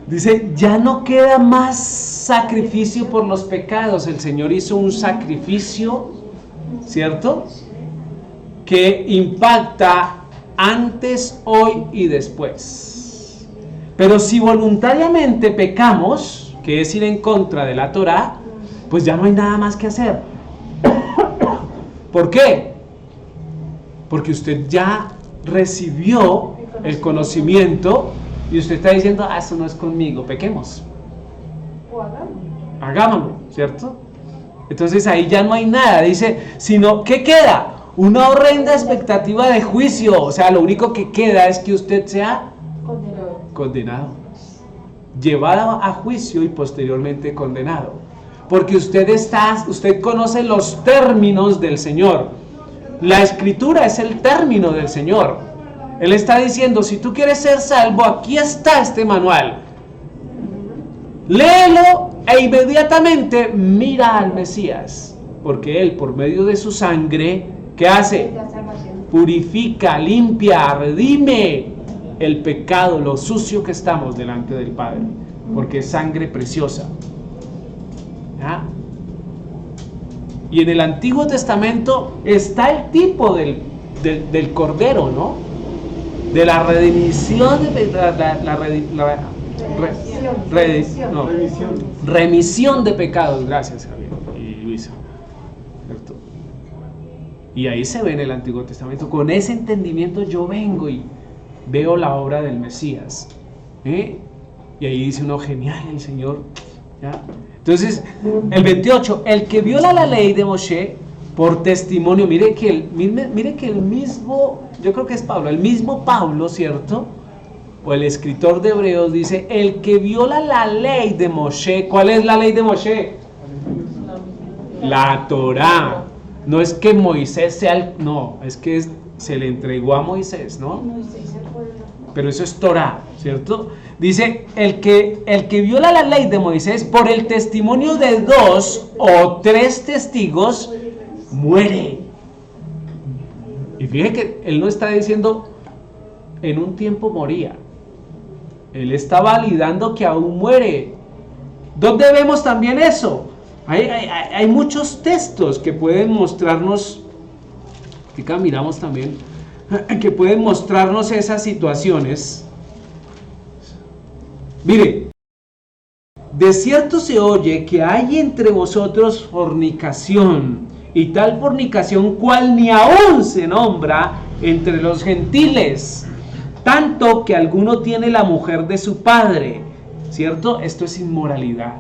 dice, ya no queda más sacrificio por los pecados. El Señor hizo un sacrificio, ¿cierto?, que impacta antes, hoy y después. Pero si voluntariamente pecamos, que es ir en contra de la Torá, pues ya no hay nada más que hacer. ¿Por qué? Porque usted ya recibió el conocimiento y usted está diciendo, eso no es conmigo, pequemos. O Hagámoslo, ¿cierto? Entonces ahí ya no hay nada, dice, sino, ¿qué queda? Una horrenda expectativa de juicio. O sea, lo único que queda es que usted sea condenado, llevado a juicio y posteriormente condenado. Porque usted conoce los términos del Señor. La Escritura es el término del Señor. Él está diciendo, si tú quieres ser salvo, aquí está este manual. Léelo e inmediatamente mira al Mesías. Porque Él, por medio de su sangre, ¿qué hace? Purifica, limpia, redime el pecado, lo sucio que estamos delante del Padre. Porque es sangre preciosa. ¿Ah? Y en el Antiguo Testamento está el tipo del Cordero, ¿no? De la redimición, remisión de pecados. Gracias, Javier y Luisa. ¿Cierto? Y ahí se ve en el Antiguo Testamento. Con ese entendimiento yo vengo y veo la obra del Mesías. Y ahí dice uno, genial, el Señor. ¿Ya? Entonces, el 28, el que viola la ley de Moshe por testimonio, mire que el mismo, yo creo que es Pablo, el mismo Pablo, ¿cierto? O el escritor de Hebreos dice, el que viola la ley de Moshe, ¿cuál es la ley de Moshe? La Torá. No es que Moisés sea no, es que se le entregó a Moisés, ¿no? Pero eso es Torá, ¿cierto? Dice, el que viola la ley de Moisés por el testimonio de 2 o 3 testigos, muere. Y fíjate que él no está diciendo, en un tiempo moría. Él está validando que aún muere. ¿Dónde vemos también eso? Hay muchos textos que pueden mostrarnos, que caminamos también, que pueden mostrarnos esas situaciones. Mire, de cierto se oye que hay entre vosotros fornicación, y tal fornicación cual ni aún se nombra entre los gentiles, tanto que alguno tiene la mujer de su padre, ¿cierto? Esto es inmoralidad.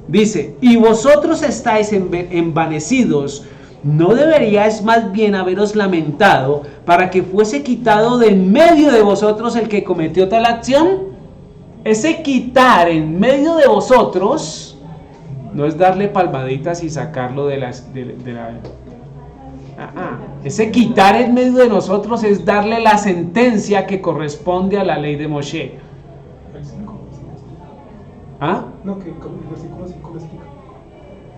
Dice, y vosotros estáis envanecidos, ¿no deberíais más bien haberos lamentado para que fuese quitado de en medio de vosotros el que cometió tal acción? Ese quitar en medio de vosotros no es darle palmaditas y sacarlo de la ese quitar en medio de nosotros es darle la sentencia que corresponde a la ley de Moshe. ¿Ah? No, que el versículo 5 lo explica.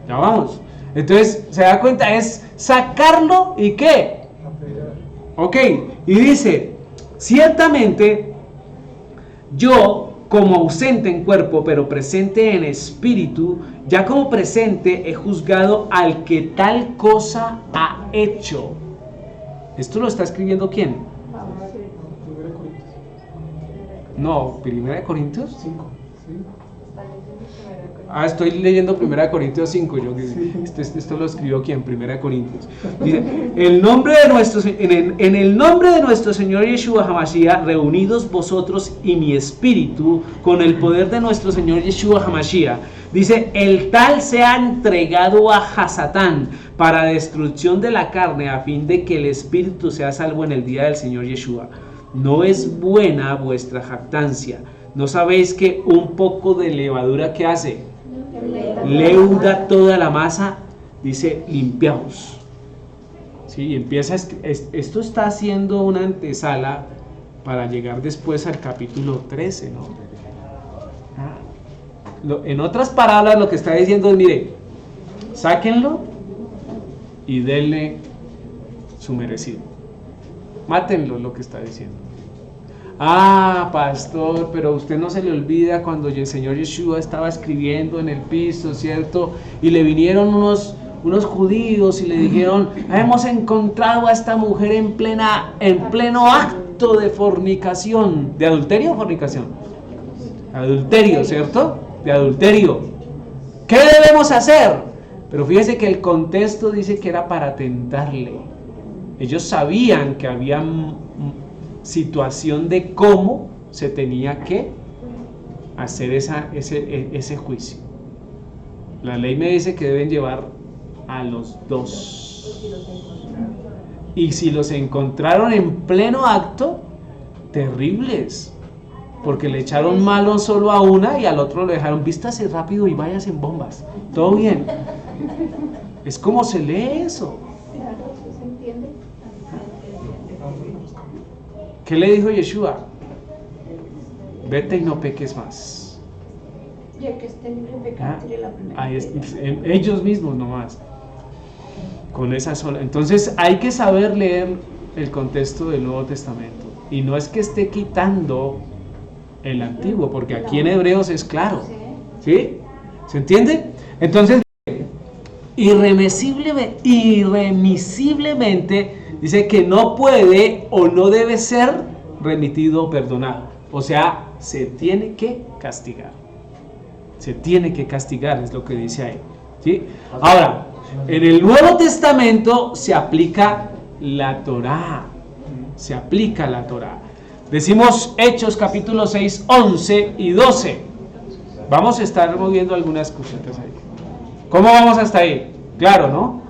Ya vamos. Entonces, se da cuenta, es sacarlo y ¿qué? Ok, y dice, ciertamente yo, como ausente en cuerpo, pero presente en espíritu, ya como presente he juzgado al que tal cosa ha hecho. ¿Esto lo está escribiendo quién? No, 1 Corintios 5, ¿sí? Estoy leyendo 1 Corintios 5. Esto lo escribió ¿quién? 1 Corintios. Dice, en el nombre de nuestro Señor Yeshua HaMashiach, reunidos vosotros y mi espíritu, con el poder de nuestro Señor Yeshua HaMashiach, dice, el tal sea entregado a Hasatán para destrucción de la carne, a fin de que el espíritu sea salvo en el día del Señor Yeshua. No es buena vuestra jactancia. ¿No sabéis que un poco de levadura que hace? Leuda toda la masa. Dice, limpiaos. ¿Sí? Empieza, esto está haciendo una antesala para llegar después al capítulo 13, ¿no? En otras palabras, lo que está diciendo es, mire, sáquenlo y denle su merecido. Mátenlo, lo que está diciendo. Pastor, pero usted no se le olvida cuando el Señor Yeshua estaba escribiendo en el piso, ¿cierto? Y le vinieron unos judíos y le dijeron, hemos encontrado a esta mujer en pleno acto de fornicación. ¿De adulterio o fornicación? Adulterio, ¿cierto? De adulterio. ¿Qué debemos hacer? Pero fíjese que el contexto dice que era para tentarle. Ellos sabían que había situación de cómo se tenía que hacer ese juicio. La ley me dice que deben llevar a los dos. Y si los encontraron en pleno acto, terribles, porque le echaron malo solo a una y al otro lo dejaron, vístase rápido y váyase en bombas, todo bien. Es como se lee eso. ¿Se entiende? ¿Qué le dijo Yeshua? Vete y no peques más. Y el que esté libre de pecado tire la primera piedra. Ellos mismos nomás. Con esa sola. Entonces hay que saber leer el contexto del Nuevo Testamento. Y no es que esté quitando el Antiguo, porque aquí en Hebreos es claro. ¿Sí? ¿Se entiende? Entonces, irremisiblemente dice que no puede o no debe ser remitido o perdonado. O sea, se tiene que castigar. Se tiene que castigar, es lo que dice ahí. ¿Sí? Ahora, en el Nuevo Testamento se aplica la Torá. Se aplica la Torá. Decimos Hechos capítulo 6, 11 y 12. Vamos a estar moviendo algunas cositas ahí. ¿Cómo vamos hasta ahí? Claro, ¿no?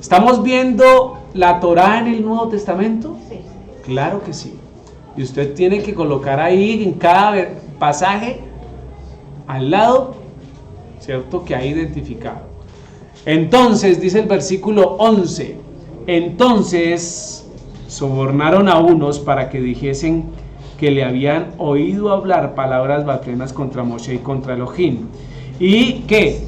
¿Estamos viendo la Torá en el Nuevo Testamento? Sí. Claro que sí. Y usted tiene que colocar ahí en cada pasaje al lado, ¿cierto?, que ha identificado. Entonces, dice el versículo 11, entonces sobornaron a unos para que dijesen que le habían oído hablar palabras blasfemas contra Moshe y contra Elohim. ¿Y qué?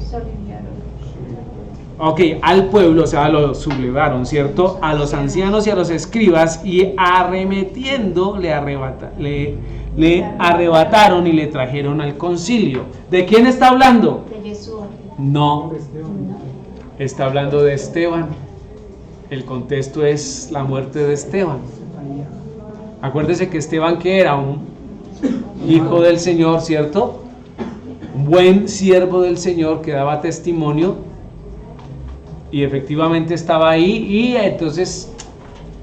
Al pueblo, o sea, lo sublevaron, ¿cierto? A los ancianos y a los escribas, y arremetiendo le arrebataron y le trajeron al concilio. ¿De quién está hablando? De Yeshua. No, está hablando de Esteban. El contexto es la muerte de Esteban. Acuérdese que Esteban, que era un hijo del Señor, ¿cierto? Un buen siervo del Señor que daba testimonio. Y efectivamente estaba ahí, y entonces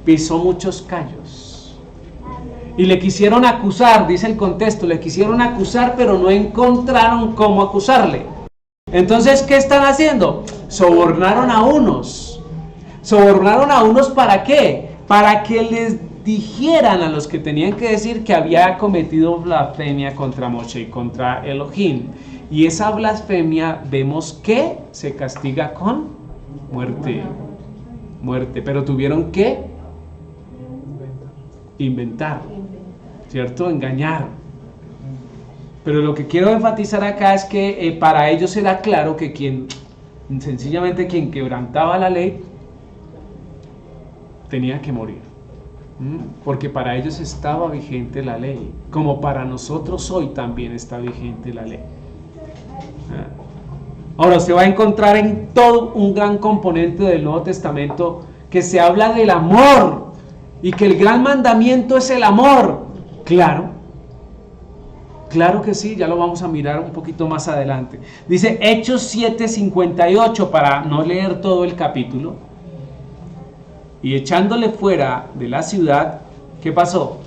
pisó muchos callos. Y le quisieron acusar, dice el contexto, le quisieron acusar, pero no encontraron cómo acusarle. Entonces, ¿qué están haciendo? Sobornaron a unos. ¿Sobornaron a unos para qué? Para que les dijeran a los que tenían que decir que había cometido blasfemia contra Moshe y contra Elohim. Y esa blasfemia vemos que se castiga con muerte, pero tuvieron que inventar, ¿cierto? Engañar. Pero lo que quiero enfatizar acá es que para ellos era claro que sencillamente quien quebrantaba la ley tenía que morir, porque para ellos estaba vigente la ley, como para nosotros hoy también está vigente la ley. Ahora, usted va a encontrar en todo un gran componente del Nuevo Testamento que se habla del amor y que el gran mandamiento es el amor. Claro. Claro que sí, ya lo vamos a mirar un poquito más adelante. Dice Hechos 7:58, para no leer todo el capítulo. Y echándole fuera de la ciudad, ¿qué pasó?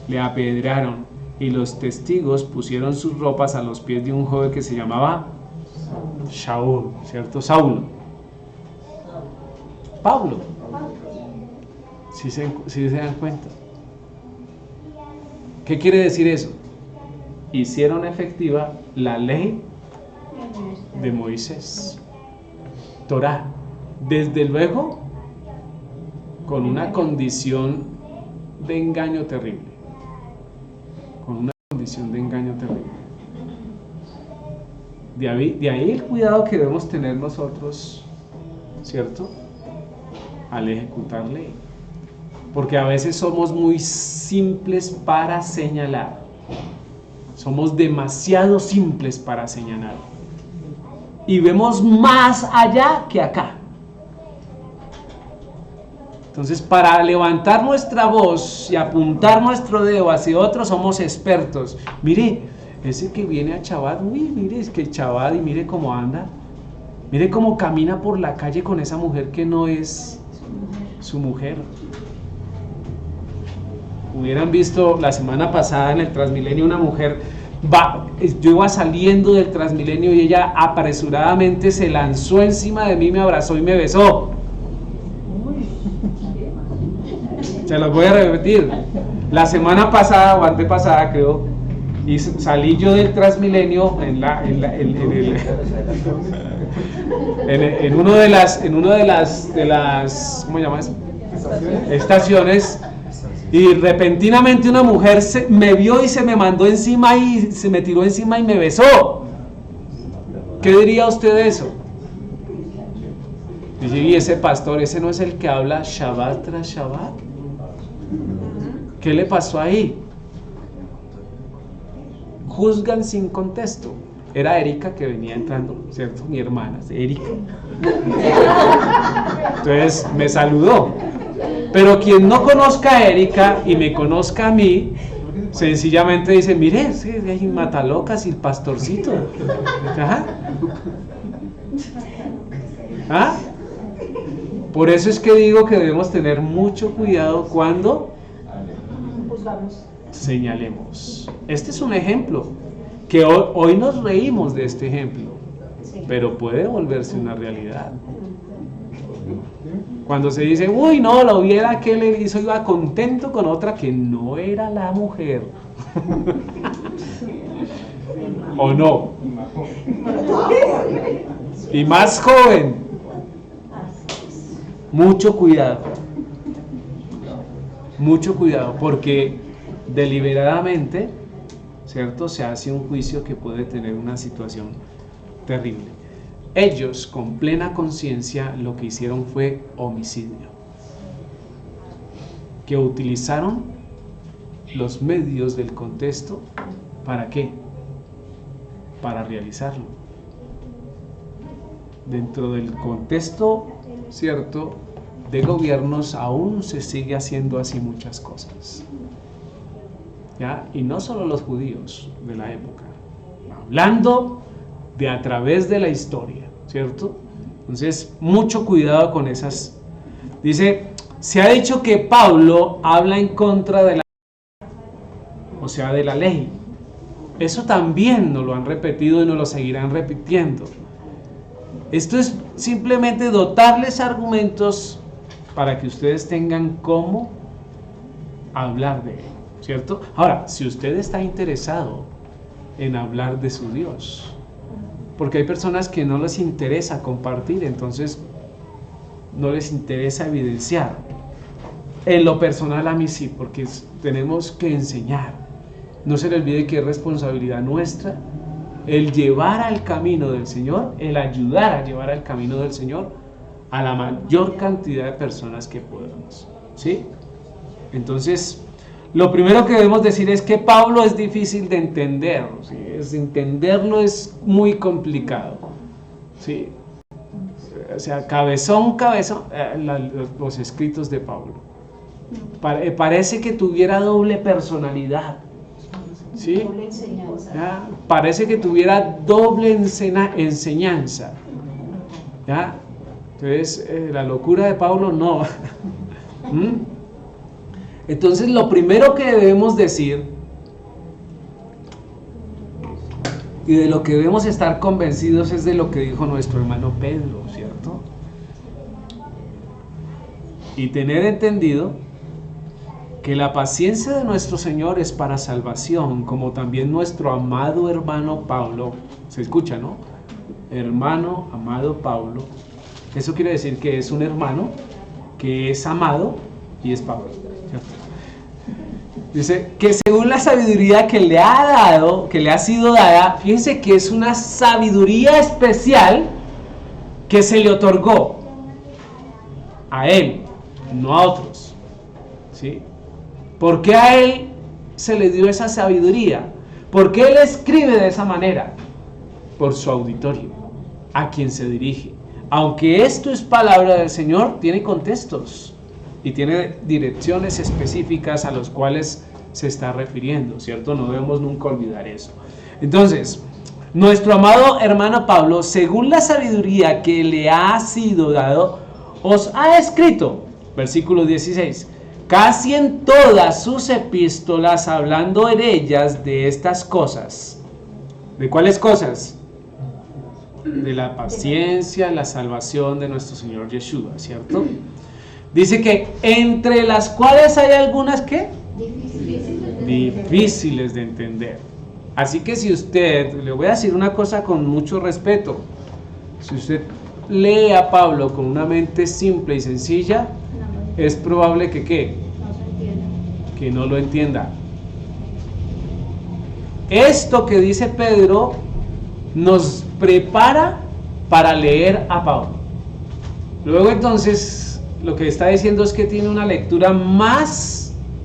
Le apedrearon y los testigos pusieron sus ropas a los pies de un joven que se llamaba Saúl, ¿cierto? Saulo. Pablo. Si se dan cuenta. ¿Qué quiere decir eso? Hicieron efectiva la ley de Moisés, Torá, desde luego con una condición de engaño terrible, de ahí el cuidado que debemos tener nosotros, ¿cierto?, al ejecutar ley, porque a veces somos muy simples para señalar. Somos demasiado simples para señalar y vemos más allá que acá. Entonces, para levantar nuestra voz y apuntar nuestro dedo hacia otros, somos expertos. Mire, ese que viene a Chabad, uy, mire, es que Chabad, y mire cómo anda, mire cómo camina por la calle con esa mujer que no es su mujer. Hubieran visto la semana pasada en el Transmilenio una mujer, yo iba saliendo del Transmilenio y ella apresuradamente se lanzó encima de mí, me abrazó y me besó. Se los voy a repetir. La semana pasada o antepasada, creo, y salí yo del Transmilenio en uno de las ¿cómo se llama eso? Estaciones. Y repentinamente una mujer me vio y se me mandó encima y se me tiró encima y me besó. ¿Qué diría usted de eso? Dice, y ese pastor, ese no es el que habla Shabbat tras Shabbat. ¿Qué le pasó ahí? Juzgan sin contexto. Era Erika que venía entrando, ¿cierto? Mi hermana, Erika. Entonces me saludó. Pero quien no conozca a Erika y me conozca a mí, sencillamente dice, mire, hay matalocas y el pastorcito. Ajá. ¿Ah? Por eso es que digo que debemos tener mucho cuidado cuando señalemos. Este es un ejemplo, que hoy nos reímos de este ejemplo, pero puede volverse una realidad. Cuando se dice, uy, no, lo viera que le hizo, iba contento con otra que no era la mujer. ¿O no? Y más joven. Mucho cuidado, porque deliberadamente, ¿cierto?, se hace un juicio que puede tener una situación terrible. Ellos, con plena conciencia, lo que hicieron fue homicidio, que utilizaron los medios del contexto, ¿para qué? Para realizarlo. Dentro del contexto, ¿cierto?, de gobiernos aún se sigue haciendo así muchas cosas, ¿ya? Y no solo los judíos de la época, hablando de a través de la historia, ¿cierto? Entonces, mucho cuidado con esas. Dice, se ha dicho que Pablo habla en contra de de la ley. Eso también nos lo han repetido y nos lo seguirán repitiendo. Esto es simplemente dotarles argumentos para que ustedes tengan cómo hablar de él, ¿cierto? Ahora, si usted está interesado en hablar de su Dios, porque hay personas que no les interesa compartir, entonces no les interesa evidenciar. En lo personal a mí sí, porque tenemos que enseñar. No se le olvide que es responsabilidad nuestra el llevar al camino del Señor, el ayudar a llevar al camino del Señor a la mayor cantidad de personas que podamos, ¿sí? Entonces, lo primero que debemos decir es que Pablo es difícil de entender, ¿sí? Entenderlo es muy complicado, ¿sí? O sea, cabezón, los escritos de Pablo. Parece que tuviera doble personalidad. ¿Sí? Doble enseñanza. ¿Ya? Parece que tuviera doble enseñanza. ¿Ya? Entonces, la locura de Pablo no. ¿Mm? Entonces, lo primero que debemos decir y de lo que debemos estar convencidos es de lo que dijo nuestro hermano Pedro, ¿cierto? Y tener entendido que la paciencia de nuestro Señor es para salvación, como también nuestro amado hermano Pablo. ¿Se escucha, no? Hermano, amado Pablo. Eso quiere decir que es un hermano que es amado y es Pablo, ¿cierto? Dice que según la sabiduría que le ha dado, que le ha sido dada, fíjense que es una sabiduría especial que se le otorgó a él, no a otros, ¿sí? ¿Por qué a él se le dio esa sabiduría? ¿Por qué él escribe de esa manera? Por su auditorio, a quien se dirige. Aunque esto es palabra del Señor, tiene contextos y tiene direcciones específicas a los cuales se está refiriendo, ¿cierto? No debemos nunca olvidar eso. Entonces, nuestro amado hermano Pablo, según la sabiduría que le ha sido dado, os ha escrito, versículo 16, casi en todas sus epístolas, hablando en ellas de estas cosas. ¿De cuáles cosas? De la paciencia, la salvación de nuestro Señor Yeshua, ¿cierto? Dice que entre las cuales hay algunas que difíciles de entender. Así que si usted, le voy a decir una cosa con mucho respeto, si usted lee a Pablo con una mente simple y sencilla, es probable que ¿qué? Que no lo entienda. Esto que dice Pedro nos prepara para leer a Pablo. Luego entonces lo que está diciendo es que tiene una lectura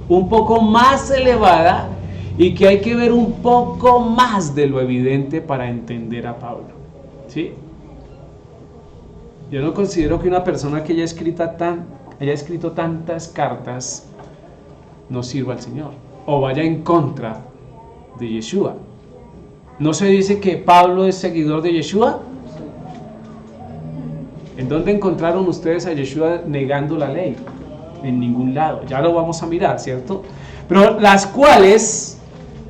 un poco más elevada y que hay que ver un poco más de lo evidente para entender a Pablo, ¿sí? Yo no considero que una persona que haya escrito tantas cartas no sirva al Señor o vaya en contra de Yeshua. ¿No se dice que Pablo es seguidor de Yeshua? ¿En dónde encontraron ustedes a Yeshua negando la ley? En ningún lado. Ya lo vamos a mirar, ¿cierto? Pero las cuales,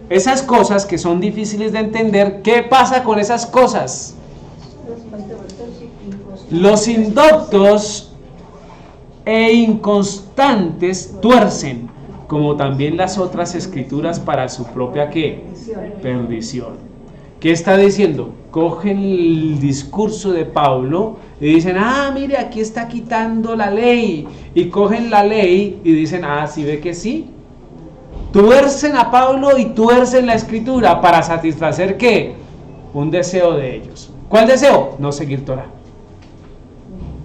esas cosas que son difíciles de entender, ¿qué pasa con esas cosas? Los indoctos e inconstantes tuercen, como también las otras escrituras para su propia ¿qué? Perdición. ¿Qué está diciendo? Cogen el discurso de Pablo y dicen, mire, aquí está quitando la ley. Y cogen la ley y dicen, ¿sí ve que sí? Tuercen a Pablo y tuercen la escritura para satisfacer ¿qué? Un deseo de ellos. ¿Cuál deseo? No seguir Torah.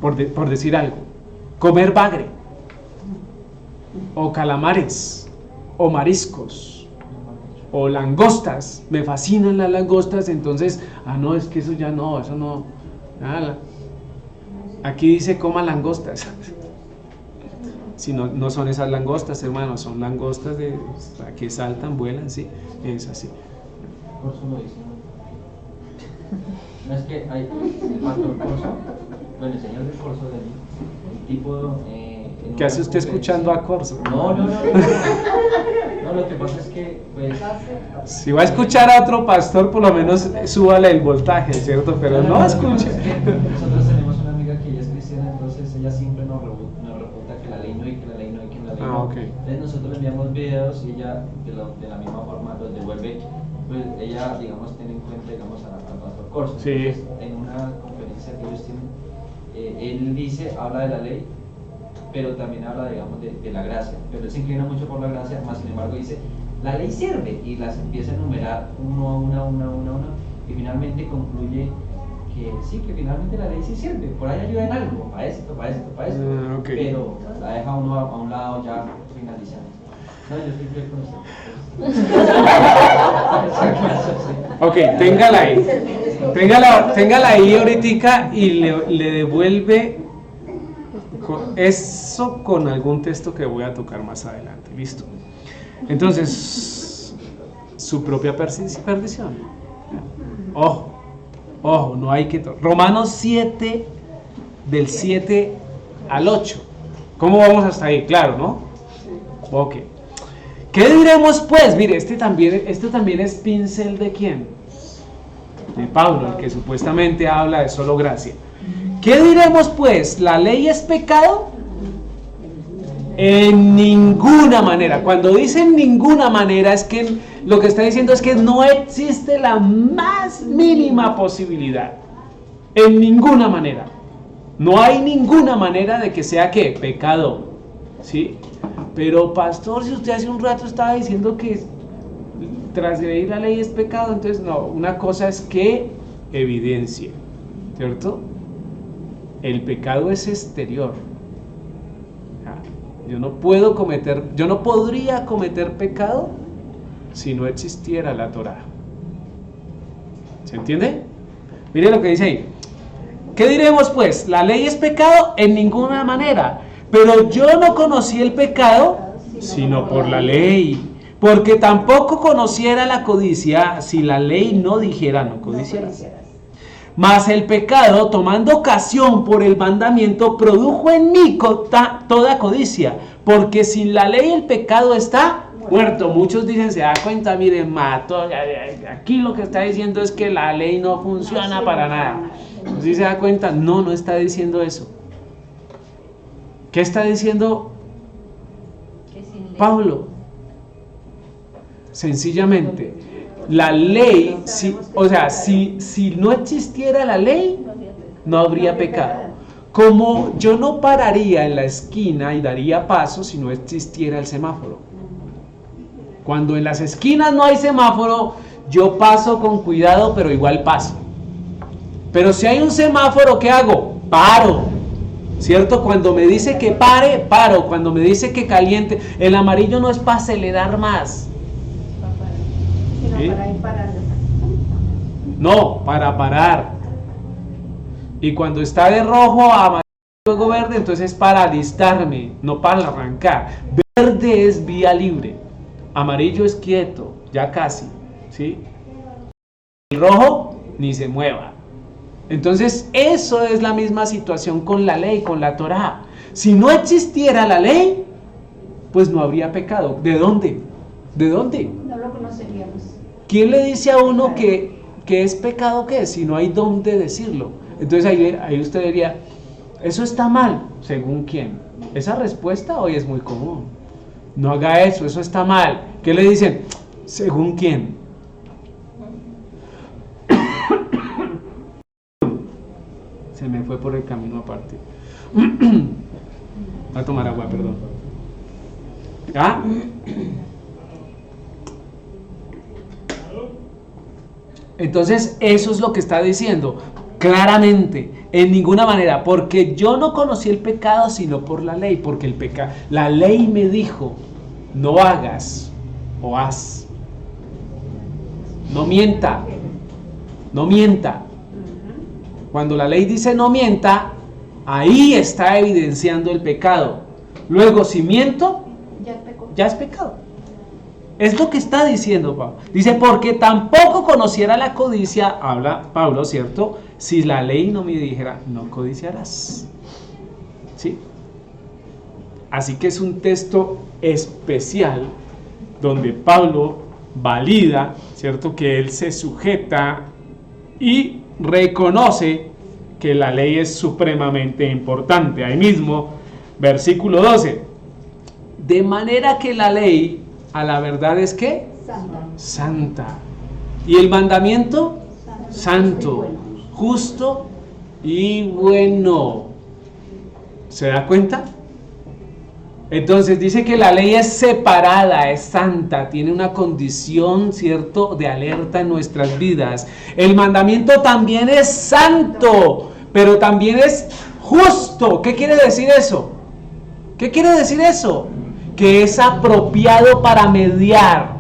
Por decir algo. Comer bagre. O calamares. O mariscos. O langostas, me fascinan las langostas, entonces, no, es que eso ya no, eso no, nada. Aquí dice coma langostas. Si no son esas langostas, hermanos, son langostas que saltan, vuelan, sí, es así. Corso lo dice. No es que hay el pastor Corso, bueno, el señor de Corso, el tipo. ¿Qué hace usted escuchando a Corso? No, lo que pasa es que, pues. Si va a escuchar a otro pastor, por lo menos súbale el voltaje, ¿cierto? Pero no escuche. Nosotros tenemos una amiga que ella es cristiana, entonces ella siempre nos reporta que la ley no y que la ley no y que la ley no. Okay. Entonces nosotros le enviamos videos y ella de la misma forma los devuelve. Pues ella, digamos, tiene en cuenta, digamos, al pastor Corso. Sí. Entonces, en una conferencia que ellos tienen, él dice, habla de la ley, pero también habla, digamos, de la gracia. Pero él se inclina mucho por la gracia, más sin embargo dice, la ley sirve, y las empieza a enumerar uno a una, y finalmente concluye que sí, que finalmente la ley sí sirve, por ahí ayuda en algo, para esto, Okay. pero la deja uno a un lado ya finalizando. No, yo estoy bien con usted. Ok, téngala ahí. Téngala ahí ahorita y le devuelve eso con algún texto que voy a tocar más adelante. Listo. Entonces, su propia perdición. Ojo, ojo, no hay que... Romanos 7, del 7 al 8. ¿Cómo vamos hasta ahí? Claro, ¿no? Ok. ¿Qué diremos pues? Mire, esto también es pincel de quién? De Pablo, el que supuestamente habla de solo gracia. ¿Qué diremos pues? ¿La ley es pecado? En ninguna manera. Cuando dice en ninguna manera, es que lo que está diciendo es que no existe la más mínima posibilidad. En ninguna manera. No hay ninguna manera de que sea ¿qué? Pecado. ¿Sí? Pero pastor, si usted hace un rato estaba diciendo que transgredir la ley es pecado, entonces no, una cosa es que evidencia, ¿cierto? El pecado es exterior. Yo no podría cometer pecado si no existiera la Torá. ¿Se entiende? Mire lo que dice ahí. ¿Qué diremos pues? ¿La ley es pecado? En ninguna manera. Pero yo no conocí el pecado sino por la ley. Porque tampoco conociera la codicia si la ley no dijera no codiciarás. Mas el pecado, tomando ocasión por el mandamiento, produjo en mí toda codicia, porque sin la ley el pecado está muerto. Muchos dicen, se da cuenta, miren, mató, aquí lo que está diciendo es que la ley no funciona para nada. ¿Sí se da cuenta? No, no está diciendo eso. ¿Qué está diciendo Pablo? Sencillamente, la ley, si no existiera la ley, no habría pecado. Como yo no pararía en la esquina y daría paso si no existiera el semáforo. Cuando en las esquinas no hay semáforo, yo paso con cuidado, pero igual paso. Pero si hay un semáforo, ¿qué hago? Paro. ¿Cierto? Cuando me dice que pare, paro. Cuando me dice que caliente, el amarillo no es para acelerar más. ¿Sí? Para ir parando. No, para parar. Y cuando está de rojo a amarillo, luego verde, entonces es para alistarme, no para arrancar. Verde es vía libre, amarillo es quieto, ya casi, ¿sí? El rojo ni se mueva. Entonces eso es la misma situación con la ley, con la Torá. Si no existiera la ley, pues no habría pecado. ¿De dónde? ¿De dónde? No lo conoceríamos. ¿Quién le dice a uno que es pecado qué? Si no hay dónde decirlo. Entonces ahí usted diría, eso está mal, ¿según quién? Esa respuesta hoy es muy común. No haga eso, eso está mal. ¿Qué le dicen? ¿Según quién? Se me fue por el camino aparte. Voy a tomar agua, perdón. ¿Ah? Entonces eso es lo que está diciendo claramente, en ninguna manera, porque yo no conocí el pecado sino por la ley, porque la ley me dijo, no hagas o haz, no mienta, no mienta. Cuando la ley dice no mienta, ahí está evidenciando el pecado. Luego si miento, ya es pecado. Es lo que está diciendo Pablo. Dice, porque tampoco conociera la codicia, habla Pablo, ¿cierto? Si la ley no me dijera, no codiciarás. ¿Sí? Así que es un texto especial donde Pablo valida, ¿cierto? Que él se sujeta y reconoce que la ley es supremamente importante. Ahí mismo, versículo 12. De manera que la ley a la verdad es ¿qué? Santa. ¿Y el mandamiento? Santo, justo y bueno. ¿Se da cuenta? Entonces dice que la ley es separada, es santa, tiene una condición, ¿cierto?, de alerta en nuestras vidas. El mandamiento también es santo, pero también es justo. ¿Qué quiere decir eso? ¿Qué quiere decir eso? Que es apropiado para mediar.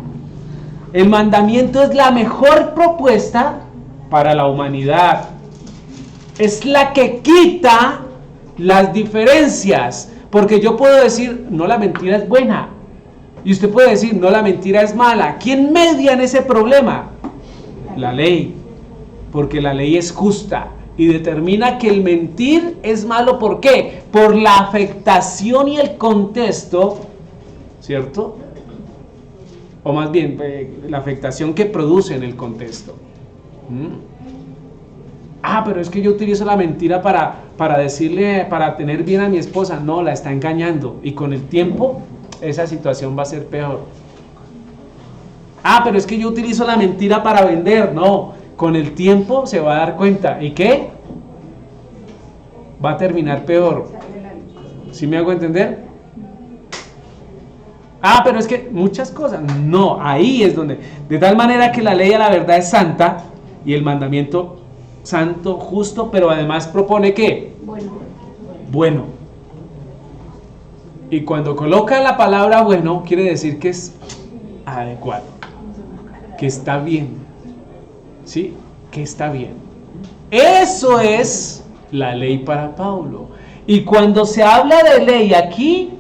El mandamiento es la mejor propuesta para la humanidad. Es la que quita las diferencias. Porque yo puedo decir, no, la mentira es buena. Y usted puede decir, no, la mentira es mala. ¿Quién media en ese problema? La ley. Porque la ley es justa y determina que el mentir es malo. ¿Por qué? Por la afectación y el contexto, ¿cierto? O más bien, la afectación que produce en el contexto. Pero es que yo utilizo la mentira para decirle, para tener bien a mi esposa. No, la está engañando. Y con el tiempo, esa situación va a ser peor. Pero es que yo utilizo la mentira para vender. No, con el tiempo se va a dar cuenta. ¿Y qué? Va a terminar peor. ¿Sí me hago entender? Pero es que muchas cosas. No, ahí es donde. De tal manera que la ley a la verdad es santa y el mandamiento santo, justo, pero además propone ¿qué? Bueno. Y cuando coloca la palabra bueno, quiere decir que es adecuado, que está bien. ¿Sí? Que está bien. Eso es la ley para Pablo. Y cuando se habla de ley aquí,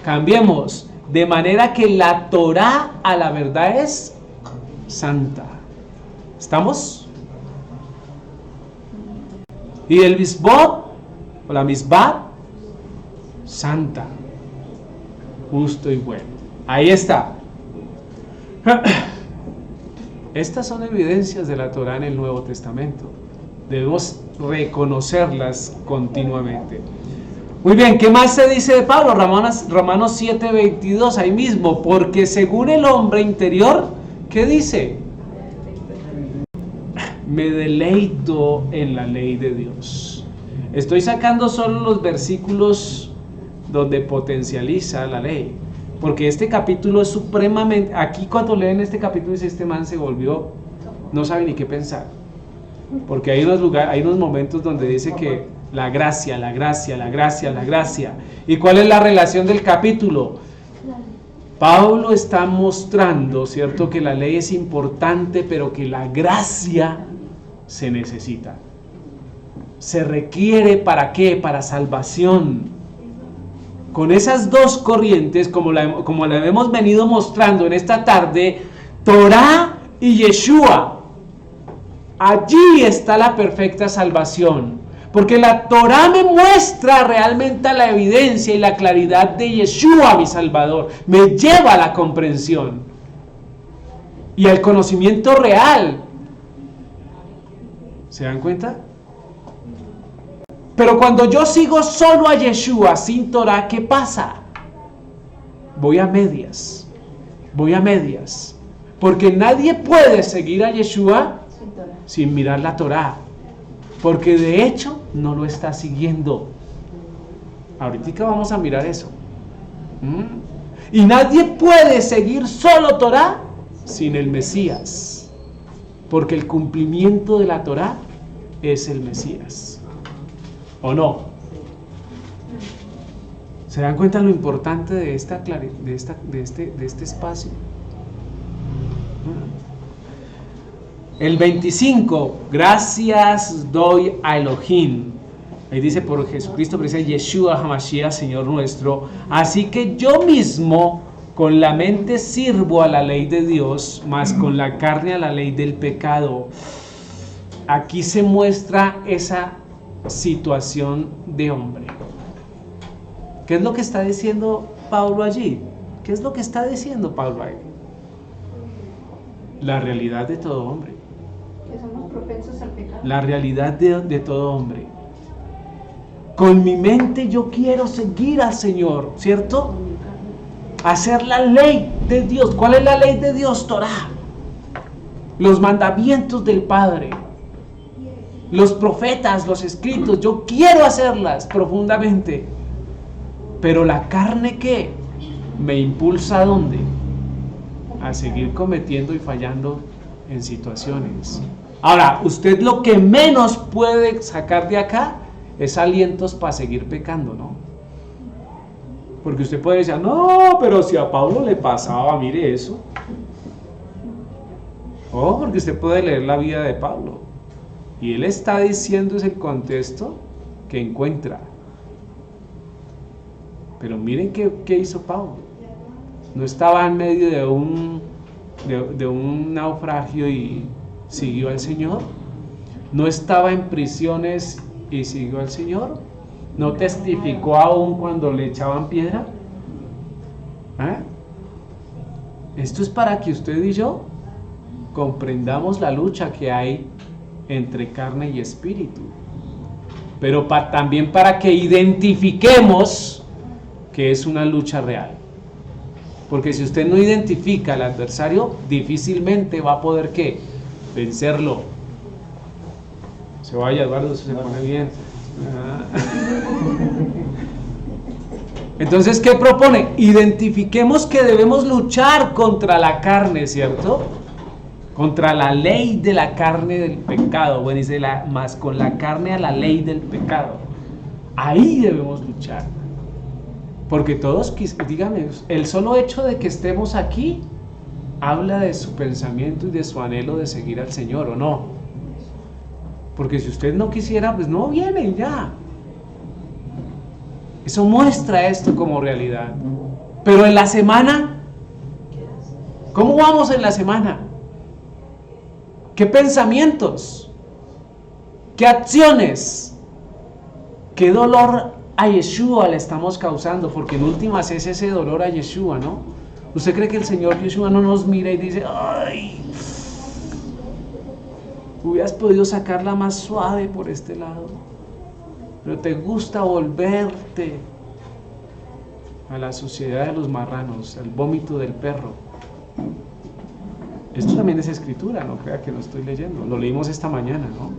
cambiemos. De manera que la Torá a la verdad es santa. ¿Estamos? Y el misbot, o la misbah, santa, justo y bueno. Ahí está. Estas son evidencias de la Torá en el Nuevo Testamento. Debemos reconocerlas continuamente. Muy bien, ¿qué más se dice de Pablo? Romanos 7:22, ahí mismo. Porque según el hombre interior, ¿qué dice? Me deleito en la ley de Dios. Estoy sacando solo los versículos donde potencializa la ley. Porque este capítulo es supremamente... Aquí cuando leen este capítulo dice, este man se volvió... No sabe ni qué pensar. Porque hay unos momentos donde dice que la gracia. ¿Y cuál es la relación del capítulo? Pablo está mostrando, ¿cierto?, que la ley es importante, pero que la gracia se necesita. Se requiere ¿para qué? Para salvación. Con esas dos corrientes, como la hemos venido mostrando en esta tarde, Torá y Yeshua, allí está la perfecta salvación. Porque la Torá me muestra realmente la evidencia y la claridad de Yeshua, mi Salvador. Me lleva a la comprensión y al conocimiento real. ¿Se dan cuenta? Pero cuando yo sigo solo a Yeshua sin Torá, ¿qué pasa? Voy a medias. Porque nadie puede seguir a Yeshua sin mirar la Torá. Porque de hecho no lo está siguiendo. Ahorita vamos a mirar eso. Y nadie puede seguir solo Torá sin el Mesías. Porque el cumplimiento de la Torá es el Mesías. ¿O no? ¿Se dan cuenta lo importante de este espacio? El 25, gracias doy a Elohim. Ahí dice por Jesucristo, pero dice Yeshua HaMashiach, Señor nuestro. Así que yo mismo con la mente sirvo a la ley de Dios, mas con la carne a la ley del pecado. Aquí se muestra esa situación de hombre. ¿Qué es lo que está diciendo Pablo allí? ¿Qué es lo que está diciendo Pablo ahí? La realidad de todo hombre. Que somos propensos al pecado. La realidad de todo hombre. Con mi mente yo quiero seguir al Señor, ¿cierto? Hacer la ley de Dios. ¿Cuál es la ley de Dios? Torá. Los mandamientos del Padre. Los profetas, los escritos. Yo quiero hacerlas profundamente. Pero la carne, ¿qué? Me impulsa ¿a dónde? A seguir cometiendo y fallando en situaciones. Ahora, usted lo que menos puede sacar de acá es alientos para seguir pecando, ¿no? Porque usted puede decir, no, pero si a Pablo le pasaba, mire eso. Oh, porque usted puede leer la vida de Pablo. Y él está diciendo ese contexto que encuentra. Pero miren qué hizo Pablo. no estaba en medio de un naufragio y siguió al Señor, no estaba en prisiones y siguió al Señor, no testificó aún cuando le echaban piedra. Esto es para que usted y yo comprendamos la lucha que hay entre carne y espíritu, pero también para que identifiquemos que es una lucha real. Porque si usted no identifica al adversario, difícilmente va a poder ¿qué? Vencerlo. Se vaya, Eduardo, se pone bien. Entonces, ¿qué propone? Identifiquemos que debemos luchar contra la carne, ¿cierto? Contra la ley de la carne del pecado. Bueno, dice más con la carne a la ley del pecado. Ahí debemos luchar. Porque todos, díganme, el solo hecho de que estemos aquí habla de su pensamiento y de su anhelo de seguir al Señor, ¿o no? Porque si usted no quisiera, pues no viene ya. Eso muestra esto como realidad. Pero en la semana, ¿cómo vamos en la semana? ¿Qué pensamientos? ¿Qué acciones? ¿Qué dolor a Yeshua le estamos causando? Porque en últimas es ese dolor a Yeshua, ¿no? ¿Usted cree que el Señor Yeshua no nos mira y dice, ay, hubieras podido sacarla más suave por este lado, pero te gusta volverte a la sociedad de los marranos, al vómito del perro? Esto también es escritura, no crea que lo estoy leyendo, lo leímos esta mañana, ¿no?